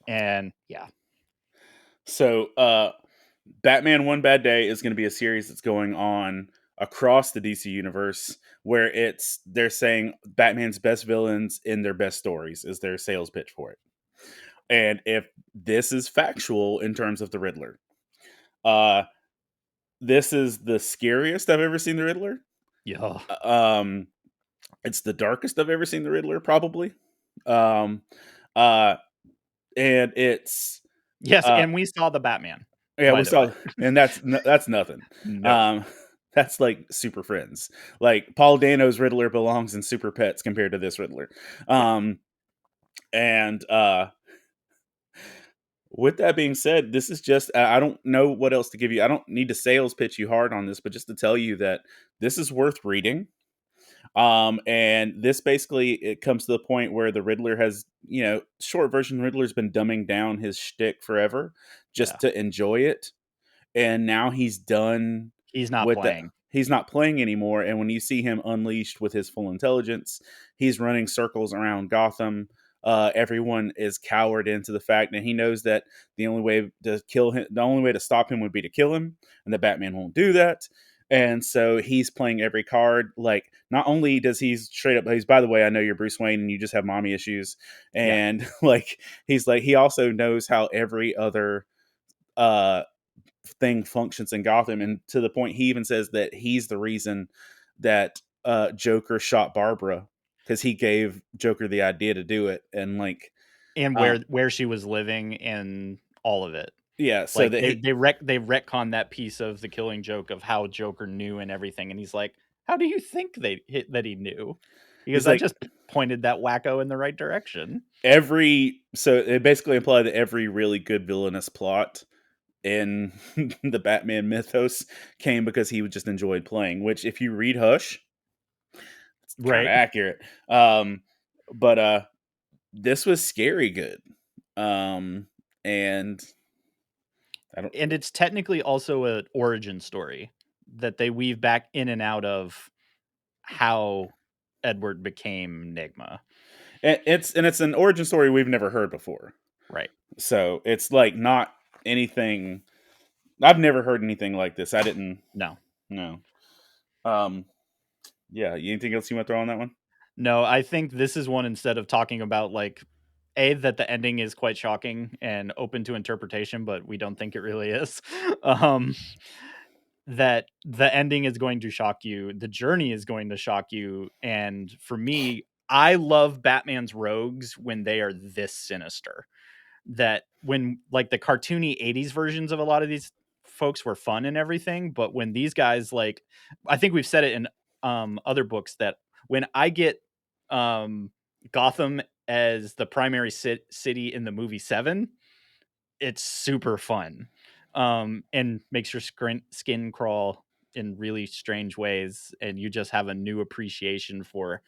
And yeah. So, Batman One Bad Day is going to be a series that's going on across the DC universe where they're saying Batman's best villains in their best stories is their sales pitch for it. And if this is factual in terms of the Riddler, this is the scariest I've ever seen the Riddler. Yeah. It's the darkest I've ever seen the Riddler, probably. Um, and it's Yes, and we saw the Batman. yeah, we saw, and that's nothing. No. That's like Super Friends. Like Paul Dano's Riddler belongs in Super Pets compared to this Riddler. And with that being said, this is just I don't know what else to give you. I don't need to sales pitch you hard on this, but just to tell you that this is worth reading. And this basically it comes to the point where the Riddler has, short version Riddler's been dumbing down his shtick forever just to enjoy it. And now he's done. He's not with playing. that. He's not playing anymore. And when you see him unleashed with his full intelligence, he's running circles around Gotham. everyone is cowered into the fact that he knows that the only way to kill him, the only way to stop him would be to kill him, and the Batman won't do that. And so he's playing every card. Like, not only does he straight up, he's, by the way, I know you're Bruce Wayne and you just have mommy issues. And like, he's like, he also knows how every other thing functions in Gotham. And to the point, he even says that he's the reason that Joker shot Barbara, because he gave Joker the idea to do it. And like, and where she was living and all of it. Yeah, so like that they retcon that piece of the Killing Joke of how Joker knew and everything, and he's like, "How do you think that he knew?" Because I just pointed that wacko in the right direction. So it basically implied that every really good villainous plot in the Batman mythos came because he just enjoyed playing. Which, if you read Hush, it's kind of accurate. But this was scary good, and. And it's technically also an origin story that they weave back in and out of how Edward became Nigma. It's an origin story we've never heard before. Right. So it's like not anything. I've never heard anything like this. I didn't. No. Yeah. Anything else you want to throw on that one? No, I think this is one, instead of talking about like that the ending is quite shocking and open to interpretation, but we don't think it really is. That the ending is going to shock you, the journey is going to shock you, and for me, I love Batman's rogues when they are this sinister. That when like the cartoony 80s versions of a lot of these folks were fun and everything, but when these guys, like, I think we've said it in other books, that when I get Gotham as the primary city in the movie Seven, it's super fun, and makes your skin crawl in really strange ways, and you just have a new appreciation for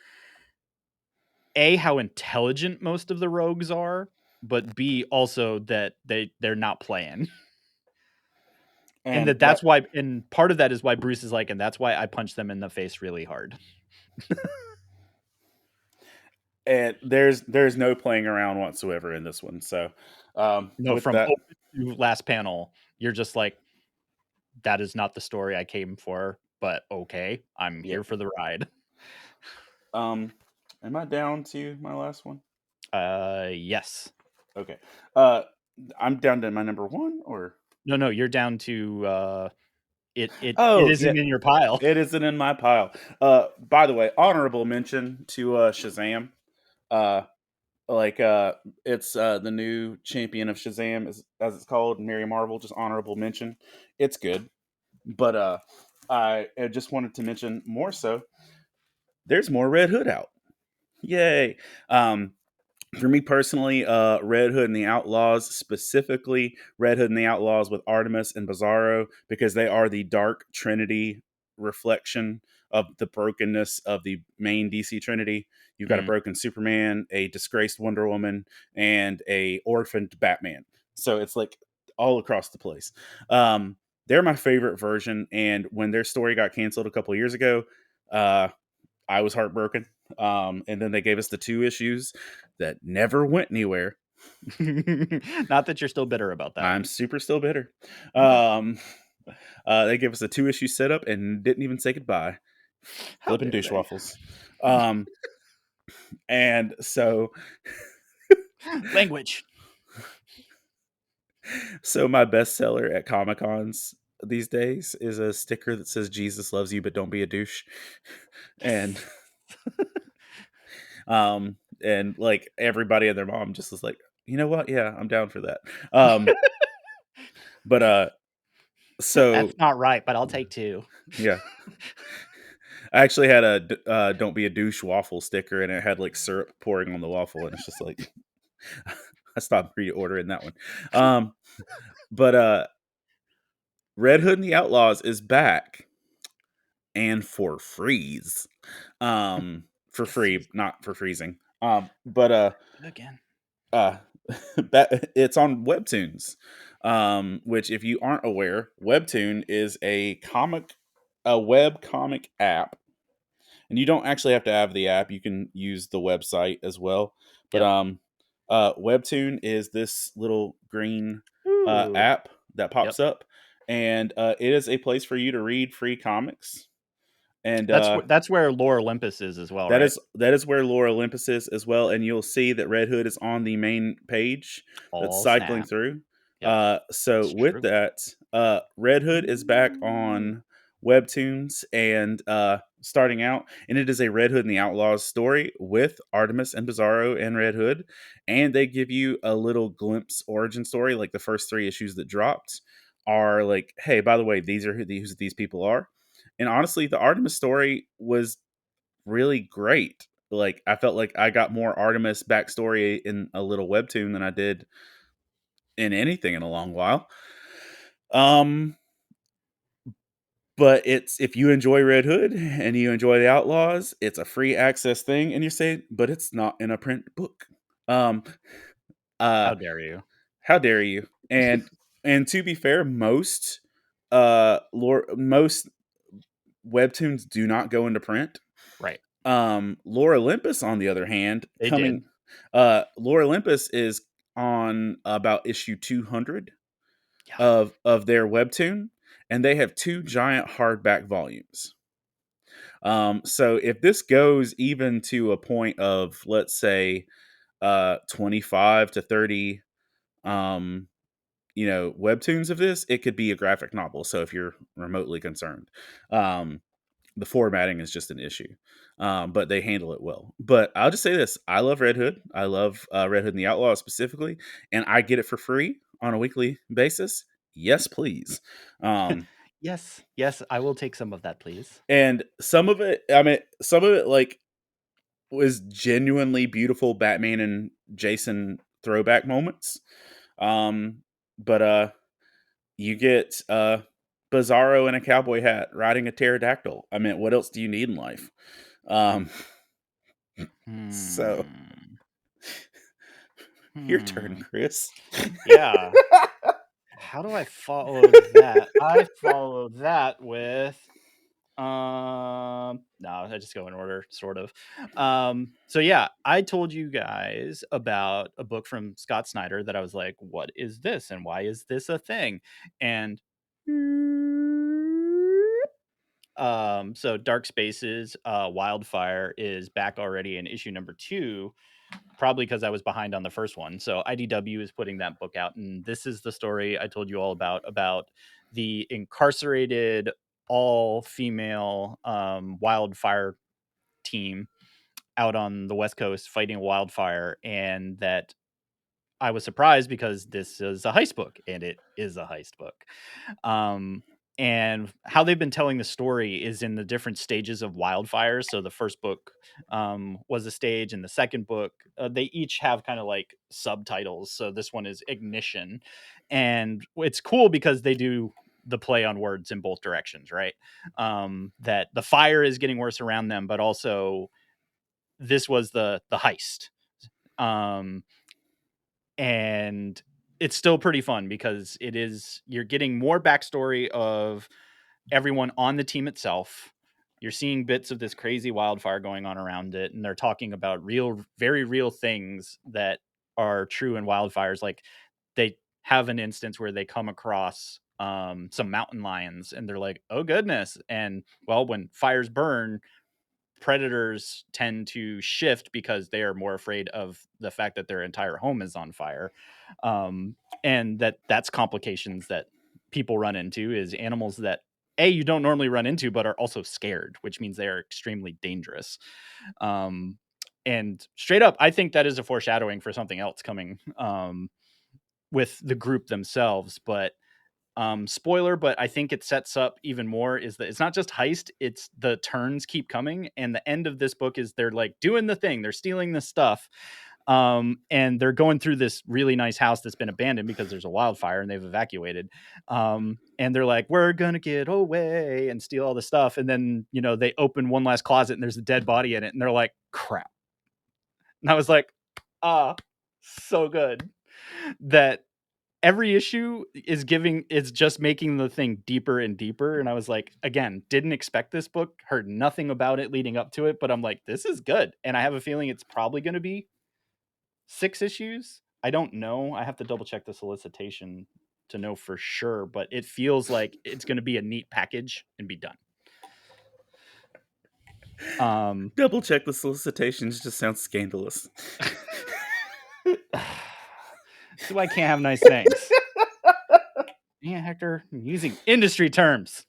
how intelligent most of the rogues are, but B, also that they're not playing. And that's why, and part of that is why Bruce is like, and that's why I punch them in the face really hard. And there's no playing around whatsoever in this one. So no, from open to last panel, you're just like, that is not the story I came for, but okay, I'm here for the ride. Am I down to my last one? Yes. Okay. I'm down to my number one, or no, you're down to it isn't in your pile. It isn't in my pile. By the way, honorable mention to Shazam. It's the new champion of Shazam, as it's called, Mary Marvel. Just honorable mention. It's good, but I just wanted to mention more so. There's more Red Hood out. Yay! For me personally, Red Hood and the Outlaws, specifically Red Hood and the Outlaws with Artemis and Bizarro, because they are the dark Trinity reflection of the brokenness of the main DC Trinity. You've got a broken Superman, a disgraced Wonder Woman, and a orphaned Batman. So it's like all across the place. They're my favorite version, and when their story got canceled a couple of years ago, I was heartbroken. And then they gave us the 2 issues that never went anywhere. Not that you're still bitter about that. I'm super still bitter. They gave us a 2-issue setup and didn't even say goodbye. Flipping douche waffles. And so language. So my bestseller at Comic-Cons these days is a sticker that says "Jesus loves you, but don't be a douche." And and like everybody and their mom just was like, you know what? Yeah, I'm down for that. But so that's not right, but I'll take 2. Yeah. I actually had a "Don't be a douche" waffle sticker, and it had like syrup pouring on the waffle, and it's just like I stopped pre-ordering that one. But Red Hood and the Outlaws is back, and for freeze. For free, not for freezing. But again. It's on Webtoons. Which, if you aren't aware, Webtoon is a web comic app. And you don't actually have to have the app. You can use the website as well. But Yep. Webtoon is this little green Ooh. app that Yep. pops up, and it is a place for you to read free comics. And That's where Lore Olympus is as well, right? that is where Lore Olympus is as well. And you'll see that Red Hood is on the main page that's All cycling snap. through. Yep. So It's with true. that, Red Hood is back on Webtoons and starting out, and it is a Red Hood and the Outlaws story with Artemis and Bizarro and Red Hood, and they give you a little glimpse origin story. Like the first 3 issues that dropped are like, hey, by the way, these are who these people are. And honestly, the Artemis story was really great. Like I felt like I got more Artemis backstory in a little webtoon than I did in anything in a long while. Um, but it's if you enjoy Red Hood and you enjoy the Outlaws, it's a free access thing, and you say, but it's not in a print book. Um, uh, How dare you? how dare you? And to be fair, most most webtoons do not go into print. Right. Lore Olympus, on the other hand, They did. Lore Olympus is on about issue 200 Yeah. of their webtoon, and they have 2 giant hardback volumes. So if this goes even to a point of, let's say, 25 to 30, webtoons of this, it could be a graphic novel. So if you're remotely concerned, the formatting is just an issue, but they handle it well. But I'll just say this: I love Red Hood. I love Red Hood and the Outlaws specifically, and I get it for free on a weekly basis. Yes, please. Yes. Yes, I will take some of that, please. And some of it, I mean, some of it like was genuinely beautiful Batman and Jason throwback moments. But you get Bizarro in a cowboy hat riding a pterodactyl. I mean, what else do you need in life? Um, so Hmm. your turn, Hmm. Chris. Yeah. How do I follow that? I follow that with no, I just go in order, sort of. So yeah, I told you guys about a book from Scott Snyder that I was like, what is this and why is this a thing? And so Dark Spaces, Wildfire is back already in issue number 2, probably because I was behind on the first one. So IDW is putting that book out, and this is the story I told you all about the incarcerated all female wildfire team out on the West Coast fighting a wildfire, and that I was surprised because this is a heist book, and it is a heist book. Um, and how they've been telling the story is in the different stages of wildfires. So the first book was a stage, and the second book, they each have kind of like subtitles. So this one is Ignition, and it's cool because they do the play on words in both directions, right? That the fire is getting worse around them, but also this was the heist. Um, and it's still pretty fun because you're getting more backstory of everyone on the team itself. You're seeing bits of this crazy wildfire going on around it, and they're talking about real, very real things that are true in wildfires. Like they have an instance where they come across some mountain lions, and they're like, "Oh goodness!" And well, when fires burn, predators tend to shift because they are more afraid of the fact that their entire home is on fire, um, and that's complications that people run into is animals that you don't normally run into but are also scared, which means they are extremely dangerous. um, and straight up, I think that is a foreshadowing for something else coming with the group themselves. But spoiler, but I think it sets up even more is that it's not just heist, it's the turns keep coming, and the end of this book is they're like doing the thing, they're stealing the stuff, and they're going through this really nice house that's been abandoned because there's a wildfire and they've evacuated, and they're like, we're gonna get away and steal all the stuff, and then they open one last closet and there's a dead body in it, and they're like, crap. And I was like, ah, so good that every issue is just making the thing deeper and deeper. And I was like, again, didn't expect this book, heard nothing about it leading up to it, but I'm like, this is good. And I have a feeling it's probably going to be 6 issues. I don't know. I have to double check the solicitation to know for sure, but it feels like it's going to be a neat package and be done. Double check the solicitations. Just sounds scandalous. So I can't have nice things. Yeah, Hector, I'm using industry terms.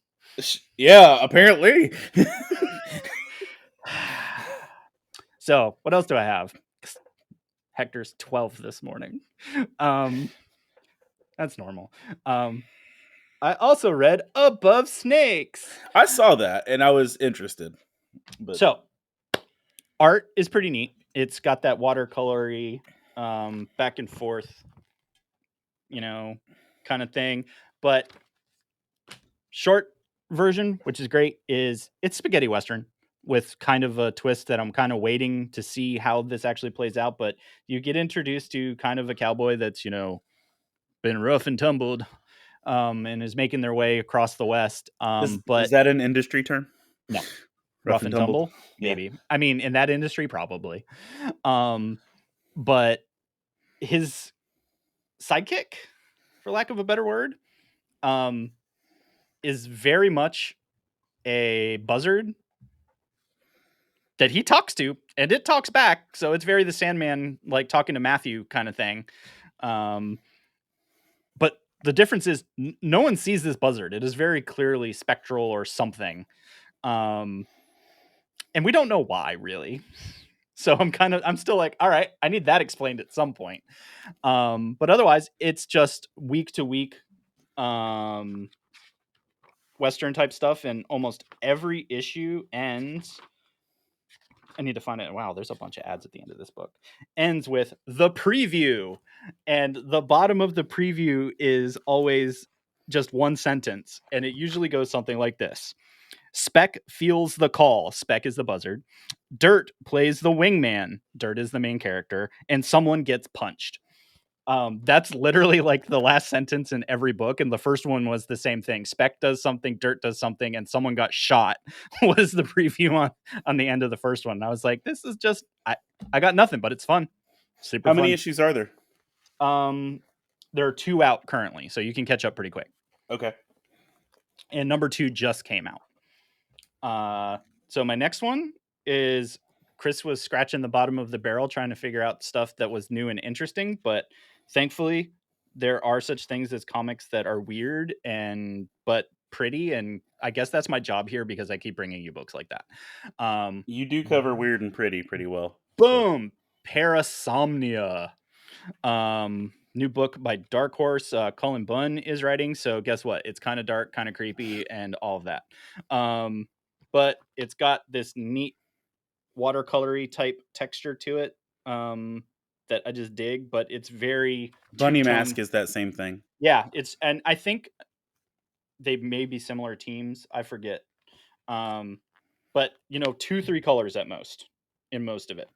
Yeah, apparently. So what else do I have? Hector's 12 this morning. That's normal. I also read Above Snakes. I saw that and I was interested. But So art is pretty neat. It's got that watercolory back and forth, kind of thing. But short version, which is great, is it's spaghetti western with kind of a twist that I'm kind of waiting to see how this actually plays out. But you get introduced to kind of a cowboy that's, been rough and tumbled and is making their way across the West. But is that an industry term? No. Rough and tumble? Maybe. Yeah. I mean, in that industry, probably. But his sidekick, for lack of a better word, is very much a buzzard that he talks to, and it talks back. So it's very the Sandman, like talking to Matthew kind of thing. But the difference is no one sees this buzzard. It is very clearly spectral or something. And we don't know why, really. So I'm still like, all right, I need that explained at some point. But otherwise, it's just week to week Western type stuff, and almost every issue ends. I need to find it. Wow, there's a bunch of ads at the end of this book. Ends with the preview. And the bottom of the preview is always just one sentence. And it usually goes something like this. Speck feels the call. Speck is the buzzard. Dirt plays the wingman. Dirt is the main character. And someone gets punched. That's literally like the last sentence in every book. And the first one was the same thing. Speck does something, Dirt does something, and someone got shot was the preview on the end of the first one. And I was like, this is just, I got nothing, but it's fun. Super How fun. many issues are there? There are 2 out currently, so you can catch up pretty quick. Okay. And number 2 just came out. So my next one is Chris was scratching the bottom of the barrel trying to figure out stuff that was new and interesting, but thankfully there are such things as comics that are weird but pretty, and I guess that's my job here because I keep bringing you books like that. You do cover weird and pretty well. Boom. So. Parasomnia. New book by Dark Horse. Cullen Bunn is writing, so guess what? It's kind of dark, kind of creepy, and all of that. But it's got this neat watercolory type texture to it that I just dig, but it's very Bunny Mask is that same thing. Yeah, and I think they may be similar teams. I forget. But 2-3 colors at most in most of it.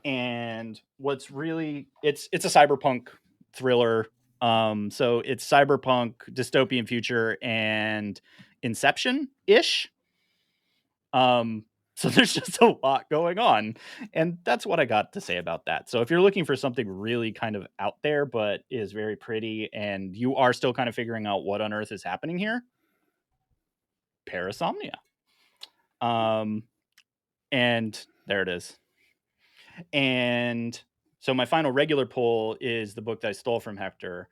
And what's really it's a cyberpunk thriller. So it's cyberpunk, dystopian future, and Inception-ish. So there's just a lot going on, and that's what I got to say about that. So if you're looking for something really kind of out there, but is very pretty, and you are still kind of figuring out what on earth is happening here, Parasomnia. And there it is. And so my final regular pull is the book that I stole from Hector.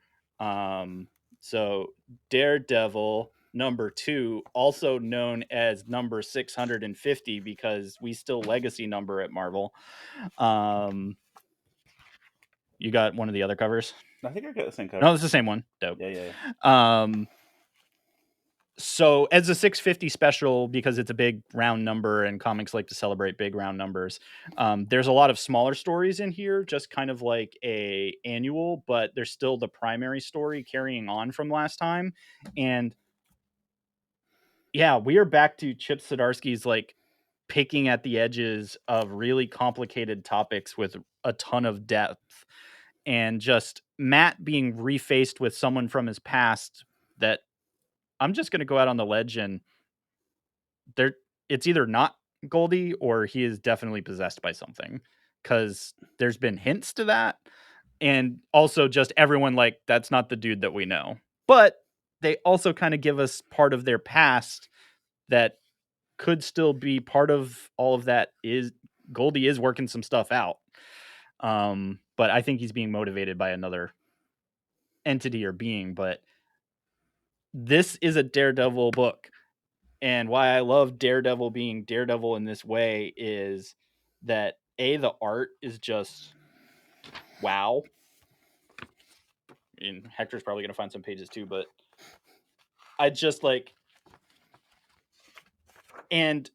So Daredevil Number Two, also known as number 650 because we still legacy number at Marvel. You got one of the other covers? I think I got the same cover. No, it's the same one. Dope. Yeah. So as a 650 special, because it's a big round number and comics like to celebrate big round numbers, there's a lot of smaller stories in here, just kind of like a annual, but there's still the primary story carrying on from last time. And yeah, we are back to Chip Zdarsky's like picking at the edges of really complicated topics with a ton of depth, and just Matt being refaced with someone from his past that I'm just going to go out on the ledge, and it's either not Goldie or he is definitely possessed by something, because there's been hints to that. And also just everyone like, that's not the dude that we know. But they also kind of give us part of their past that could still be part of all of that. Is Goldie is working some stuff out. But I think he's being motivated by another entity or being. But this is a Daredevil book. And why I love Daredevil being Daredevil in this way is that the art is just wow. And Hector's probably going to find some pages too, but I just like, and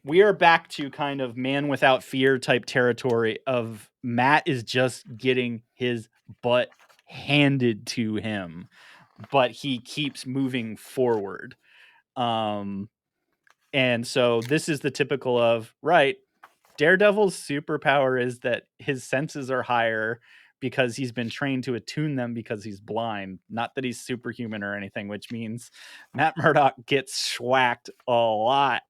we are back to kind of Man Without Fear type territory of Matt is just getting his butt handed to him, but he keeps moving forward. And so this is the typical of, right, Daredevil's superpower is that his senses are higher because he's been trained to attune them because he's blind. Not that he's superhuman or anything, which means Matt Murdock gets schwacked a lot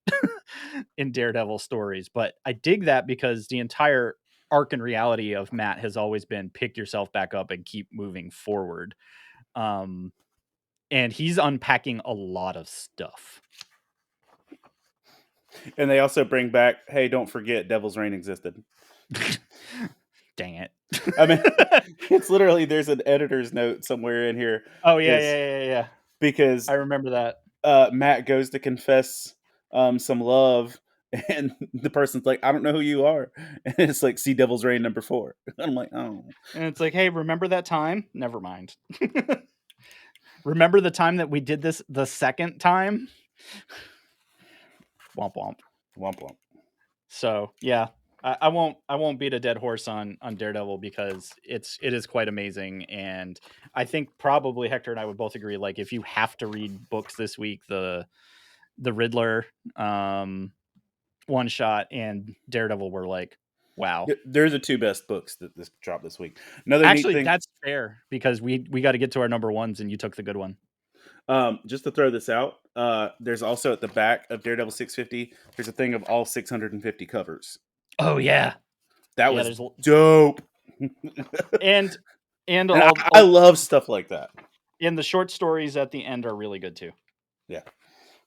in Daredevil stories. But I dig that because the entire arc and reality of Matt has always been pick yourself back up and keep moving forward. And he's unpacking a lot of stuff. And they also bring back, hey, don't forget Devil's Reign existed. Dang it. I mean, it's literally, there's an editor's note somewhere in here. Oh, yeah. Because I remember that. Matt goes to confess some love, and the person's like, I don't know who you are. And it's like, see Devil's Reign number 4. I'm like, oh. And it's like, hey, remember that time? Never mind. Remember the time that we did this the second time? Womp womp. Womp womp. So yeah, I won't beat a dead horse on Daredevil because it is quite amazing. And I think probably Hector and I would both agree, like, if you have to read books this week, the Riddler one shot and Daredevil were like, wow. They're the 2 best books that this dropped this week. Another Actually, neat thing, that's fair because we got to get to our number ones and you took the good one. Just to throw this out, there's also at the back of Daredevil 650, there's a thing of all 650 covers. Oh yeah, that was dope. and I love stuff like that. And the short stories at the end are really good too. Yeah.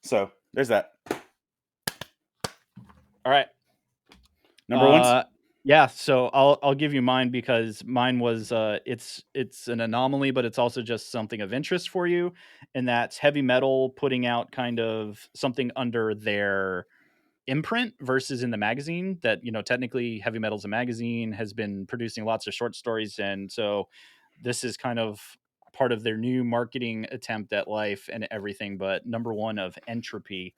So there's that. All right. Number ones. Yeah, so I'll give you mine because mine was it's an anomaly, but it's also just something of interest for you, and that's Heavy Metal putting out kind of something under their imprint versus in the magazine that, you know, technically Heavy Metal's a magazine, has been producing lots of short stories, and so this is kind of part of their new marketing attempt at life and everything. But number one of Entropy,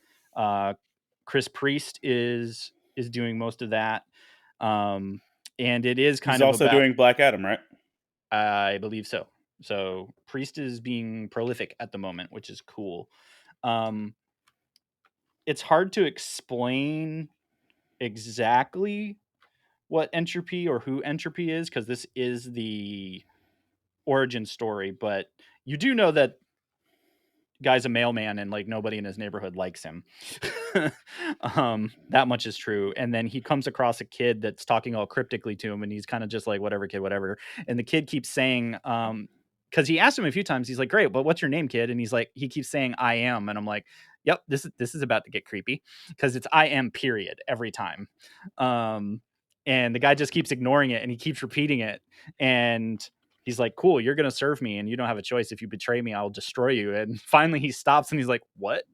Chris Priest is doing most of that. And it is kind of also doing Black Adam, right? I believe so. So Priest is being prolific at the moment, which is cool. It's hard to explain exactly what Entropy or who Entropy is, because this is the origin story, but you do know that guy's a mailman and like nobody in his neighborhood likes him. That much is true. And then he comes across a kid that's talking all cryptically to him, and he's kind of just like, whatever, kid, whatever. And the kid keeps saying, because he asked him a few times, he's like, great, but what's your name, kid? And he's like, he keeps saying I am. And I'm like, yep, this is about to get creepy, because it's I am period every time. And the guy just keeps ignoring it and he keeps repeating it. And he's like, cool, you're going to serve me and you don't have a choice. If you betray me, I'll destroy you. And finally he stops and he's like, what?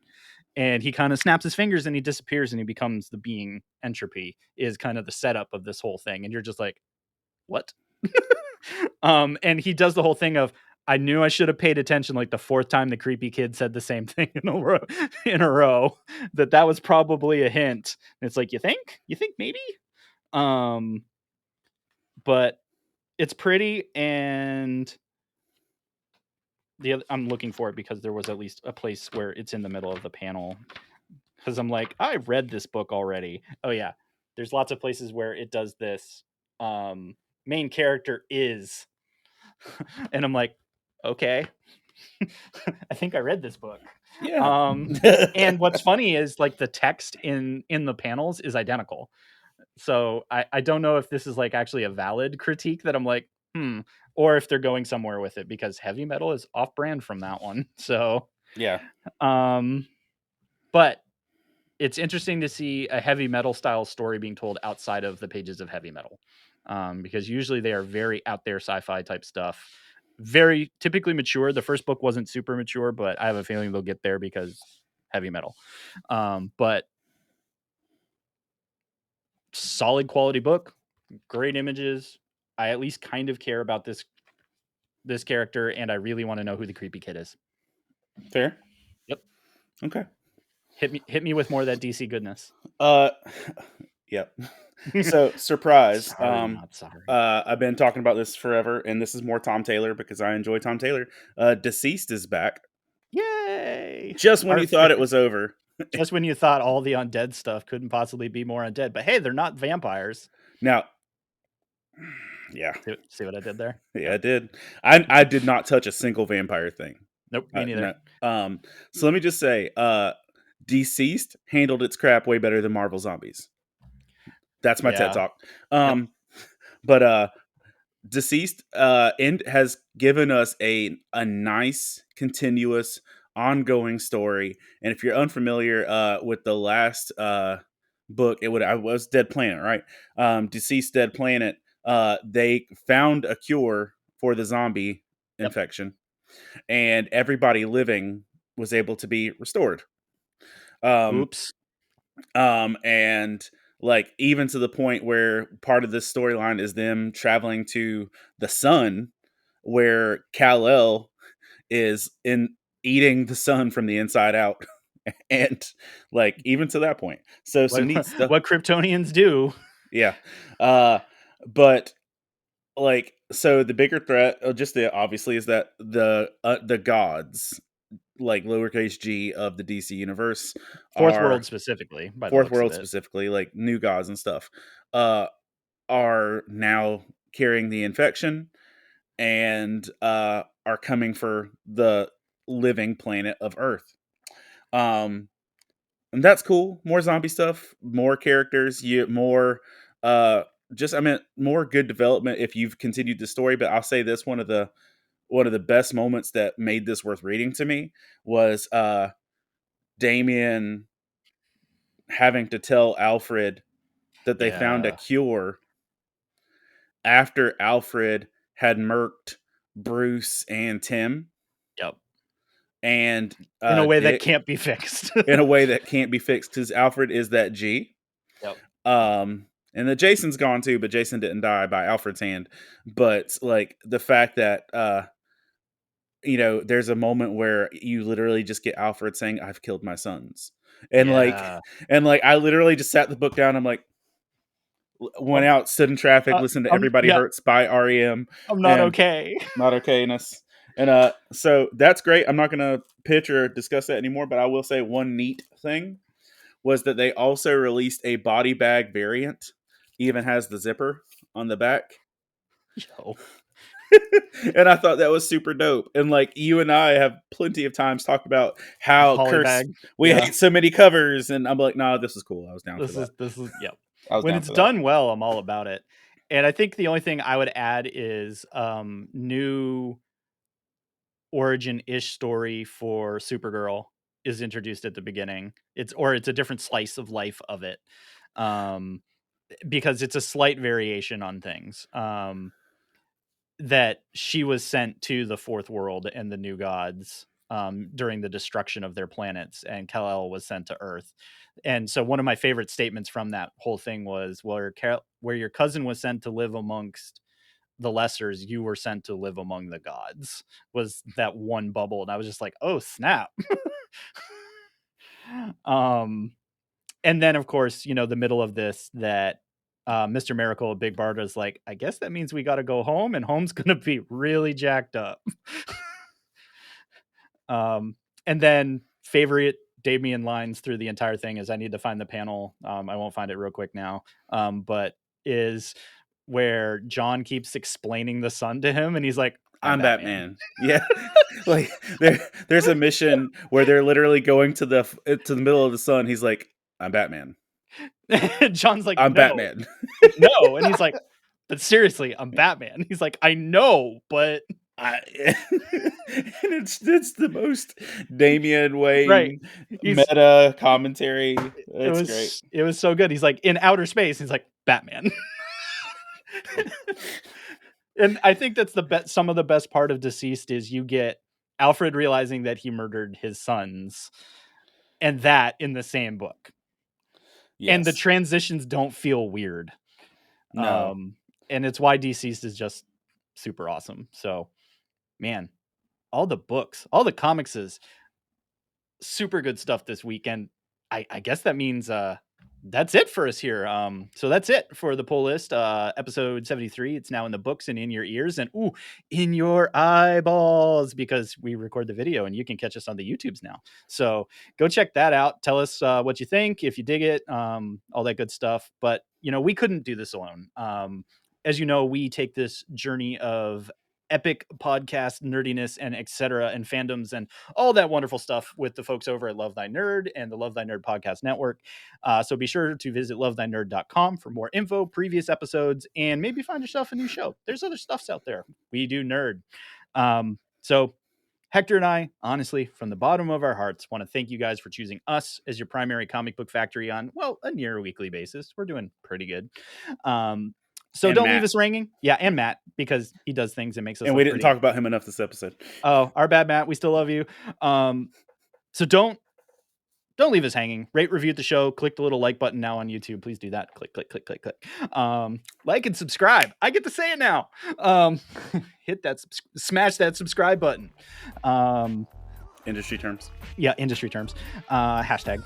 And he kind of snaps his fingers and he disappears and he becomes the being Entropy, is kind of the setup of this whole thing. And you're just like, what? And he does the whole thing of, I knew I should have paid attention like the 4th time the creepy kid said the same thing in a row, that was probably a hint. And it's like, you think maybe? But it's pretty, and I'm looking for it because there was at least a place where it's in the middle of the panel, because I'm like, I read this book already. Oh yeah, there's lots of places where it does this. Main character is, and I'm like, okay, I think I read this book. Yeah. And what's funny is like the text in the panels is identical. So I don't know if this is like actually a valid critique that I'm like, or if they're going somewhere with it, because heavy metal is off brand from that one. So, Yeah. But it's interesting to see a heavy metal style story being told outside of the pages of heavy metal. Because usually they are very out there sci-fi type stuff, very typically mature. The first book wasn't super mature, but I have a feeling they'll get there because heavy metal. But solid quality book, great images. I at least kind of care about this character, and I really want to know who the creepy kid is. Fair. Yep. Okay. Hit me with more of that DC goodness. Yep. So surprise. Sorry, not sorry. I've been talking about this forever, and this is more Tom Taylor because I enjoy Tom Taylor. Deceased is back. Yay! Just when you thought it was over. Just when you thought all the undead stuff couldn't possibly be more undead. But hey, they're not vampires. Now, yeah. See what I did there? Yeah, I did. I did not touch a single vampire thing. Nope, me neither. No. So let me just say, Deceased handled its crap way better than Marvel Zombies. That's my TED Talk. But Deceased has given us a nice, continuous, ongoing story. And if you're unfamiliar with the last book, I was Dead Planet, right? Deceased Dead Planet. They found a cure for the zombie infection, and everybody living was able to be restored. Oops. And like even to the point where part of this storyline is them traveling to the sun, where Kal-El is eating the sun from the inside out. And like even to that point, so some neat stuff. What Kryptonians do. Yeah. But like, so the bigger threat, obviously, is that the gods, like lowercase g of the DC universe, Fourth World specifically, like new gods and stuff, are now carrying the infection and are coming for the living planet of Earth. And that's cool. More zombie stuff, more characters, more more good development if you've continued the story. But I'll say this, one of the best moments that made this worth reading to me was Damien having to tell Alfred that they found a cure after Alfred had murked Bruce and Tim. Yep. And in a way that can't be fixed. In a way that can't be fixed, because Alfred is that G. Yep. And then Jason's gone too, but Jason didn't die by Alfred's hand. But like the fact that there's a moment where you literally just get Alfred saying, "I've killed my sons," and I literally just sat the book down. I'm like, went out, stood in traffic, listened to "Everybody Hurts" by REM. I'm not okay. Not okayness. And so that's great. I'm not going to pitch or discuss that anymore, but I will say one neat thing was that they also released a body bag variant. Even has the zipper on the back. Yo. And I thought that was super dope. And like you and I have plenty of times talked about how we hate so many covers, and I'm like, nah, this is cool. I was down for that. This is yep. When it's done well, I'm all about it. And I think the only thing I would add is new origin-ish story for Supergirl is introduced at the beginning. It's a different slice of life of it. Because it's a slight variation on things. That she was sent to the Fourth World and the New Gods during the destruction of their planets, and Kal-El was sent to Earth. And so one of my favorite statements from that whole thing was, where your cousin was sent to live amongst the lessers, you were sent to live among the gods, was that one bubble. And I was just like, oh snap. And then of course, the middle of this, that Mr. Miracle, Big Barda's like, I guess that means we got to go home, and home's going to be really jacked up. And then favorite Damien lines through the entire thing is, I need to find the panel. I won't find it real quick now. But is where John keeps explaining the sun to him, and he's like, I'm Batman. Yeah. Like there's a mission where they're literally going to the middle of the sun. He's like, I'm Batman. John's like, I'm no, Batman. no. And he's like, but seriously, I'm Batman. He's like, I know, but And it's the most Damian Wayne right. meta commentary. It's great. It was so good. He's like, in outer space, he's like, Batman. And I think that's some of the best part of Deceased is you get Alfred realizing that he murdered his sons, and that in the same book. Yes. And the transitions don't feel weird. No. And it's why Deceased is just super awesome. So, man, all the books, all the comics is super good stuff this weekend. I guess that means that's it for us here. So that's it for the pull list. Episode 73. It's now in the books and in your ears and in your eyeballs, because we record the video and you can catch us on the YouTubes now. So go check that out. Tell us what you think, if you dig it, all that good stuff. But we couldn't do this alone. As you know, we take this journey of epic podcast nerdiness and etc. and fandoms and all that wonderful stuff with the folks over at Love Thy Nerd and the Love Thy Nerd podcast network. So be sure to visit lovethynerd.com for more info, previous episodes, and maybe find yourself a new show. There's other stuffs out there. We do nerd. So Hector and I, honestly, from the bottom of our hearts, want to thank you guys for choosing us as your primary comic book factory on, a near weekly basis. We're doing pretty good. So and don't Matt. leave us ringing. Yeah, and Matt, because he does things and makes us. And we didn't talk about him enough this episode. Oh, our bad, Matt. We still love you. So don't leave us hanging. Rate, review the show. Click the little like button now on YouTube. Please do that. Click. Like and subscribe. I get to say it now. Hit that, smash that subscribe button. Industry terms. Yeah, industry terms. Hashtag.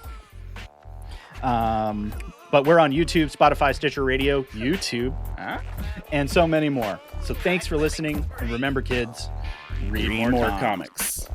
But we're on YouTube, Spotify, Stitcher Radio, YouTube, and so many more. So thanks for listening. And remember, kids, read more comics.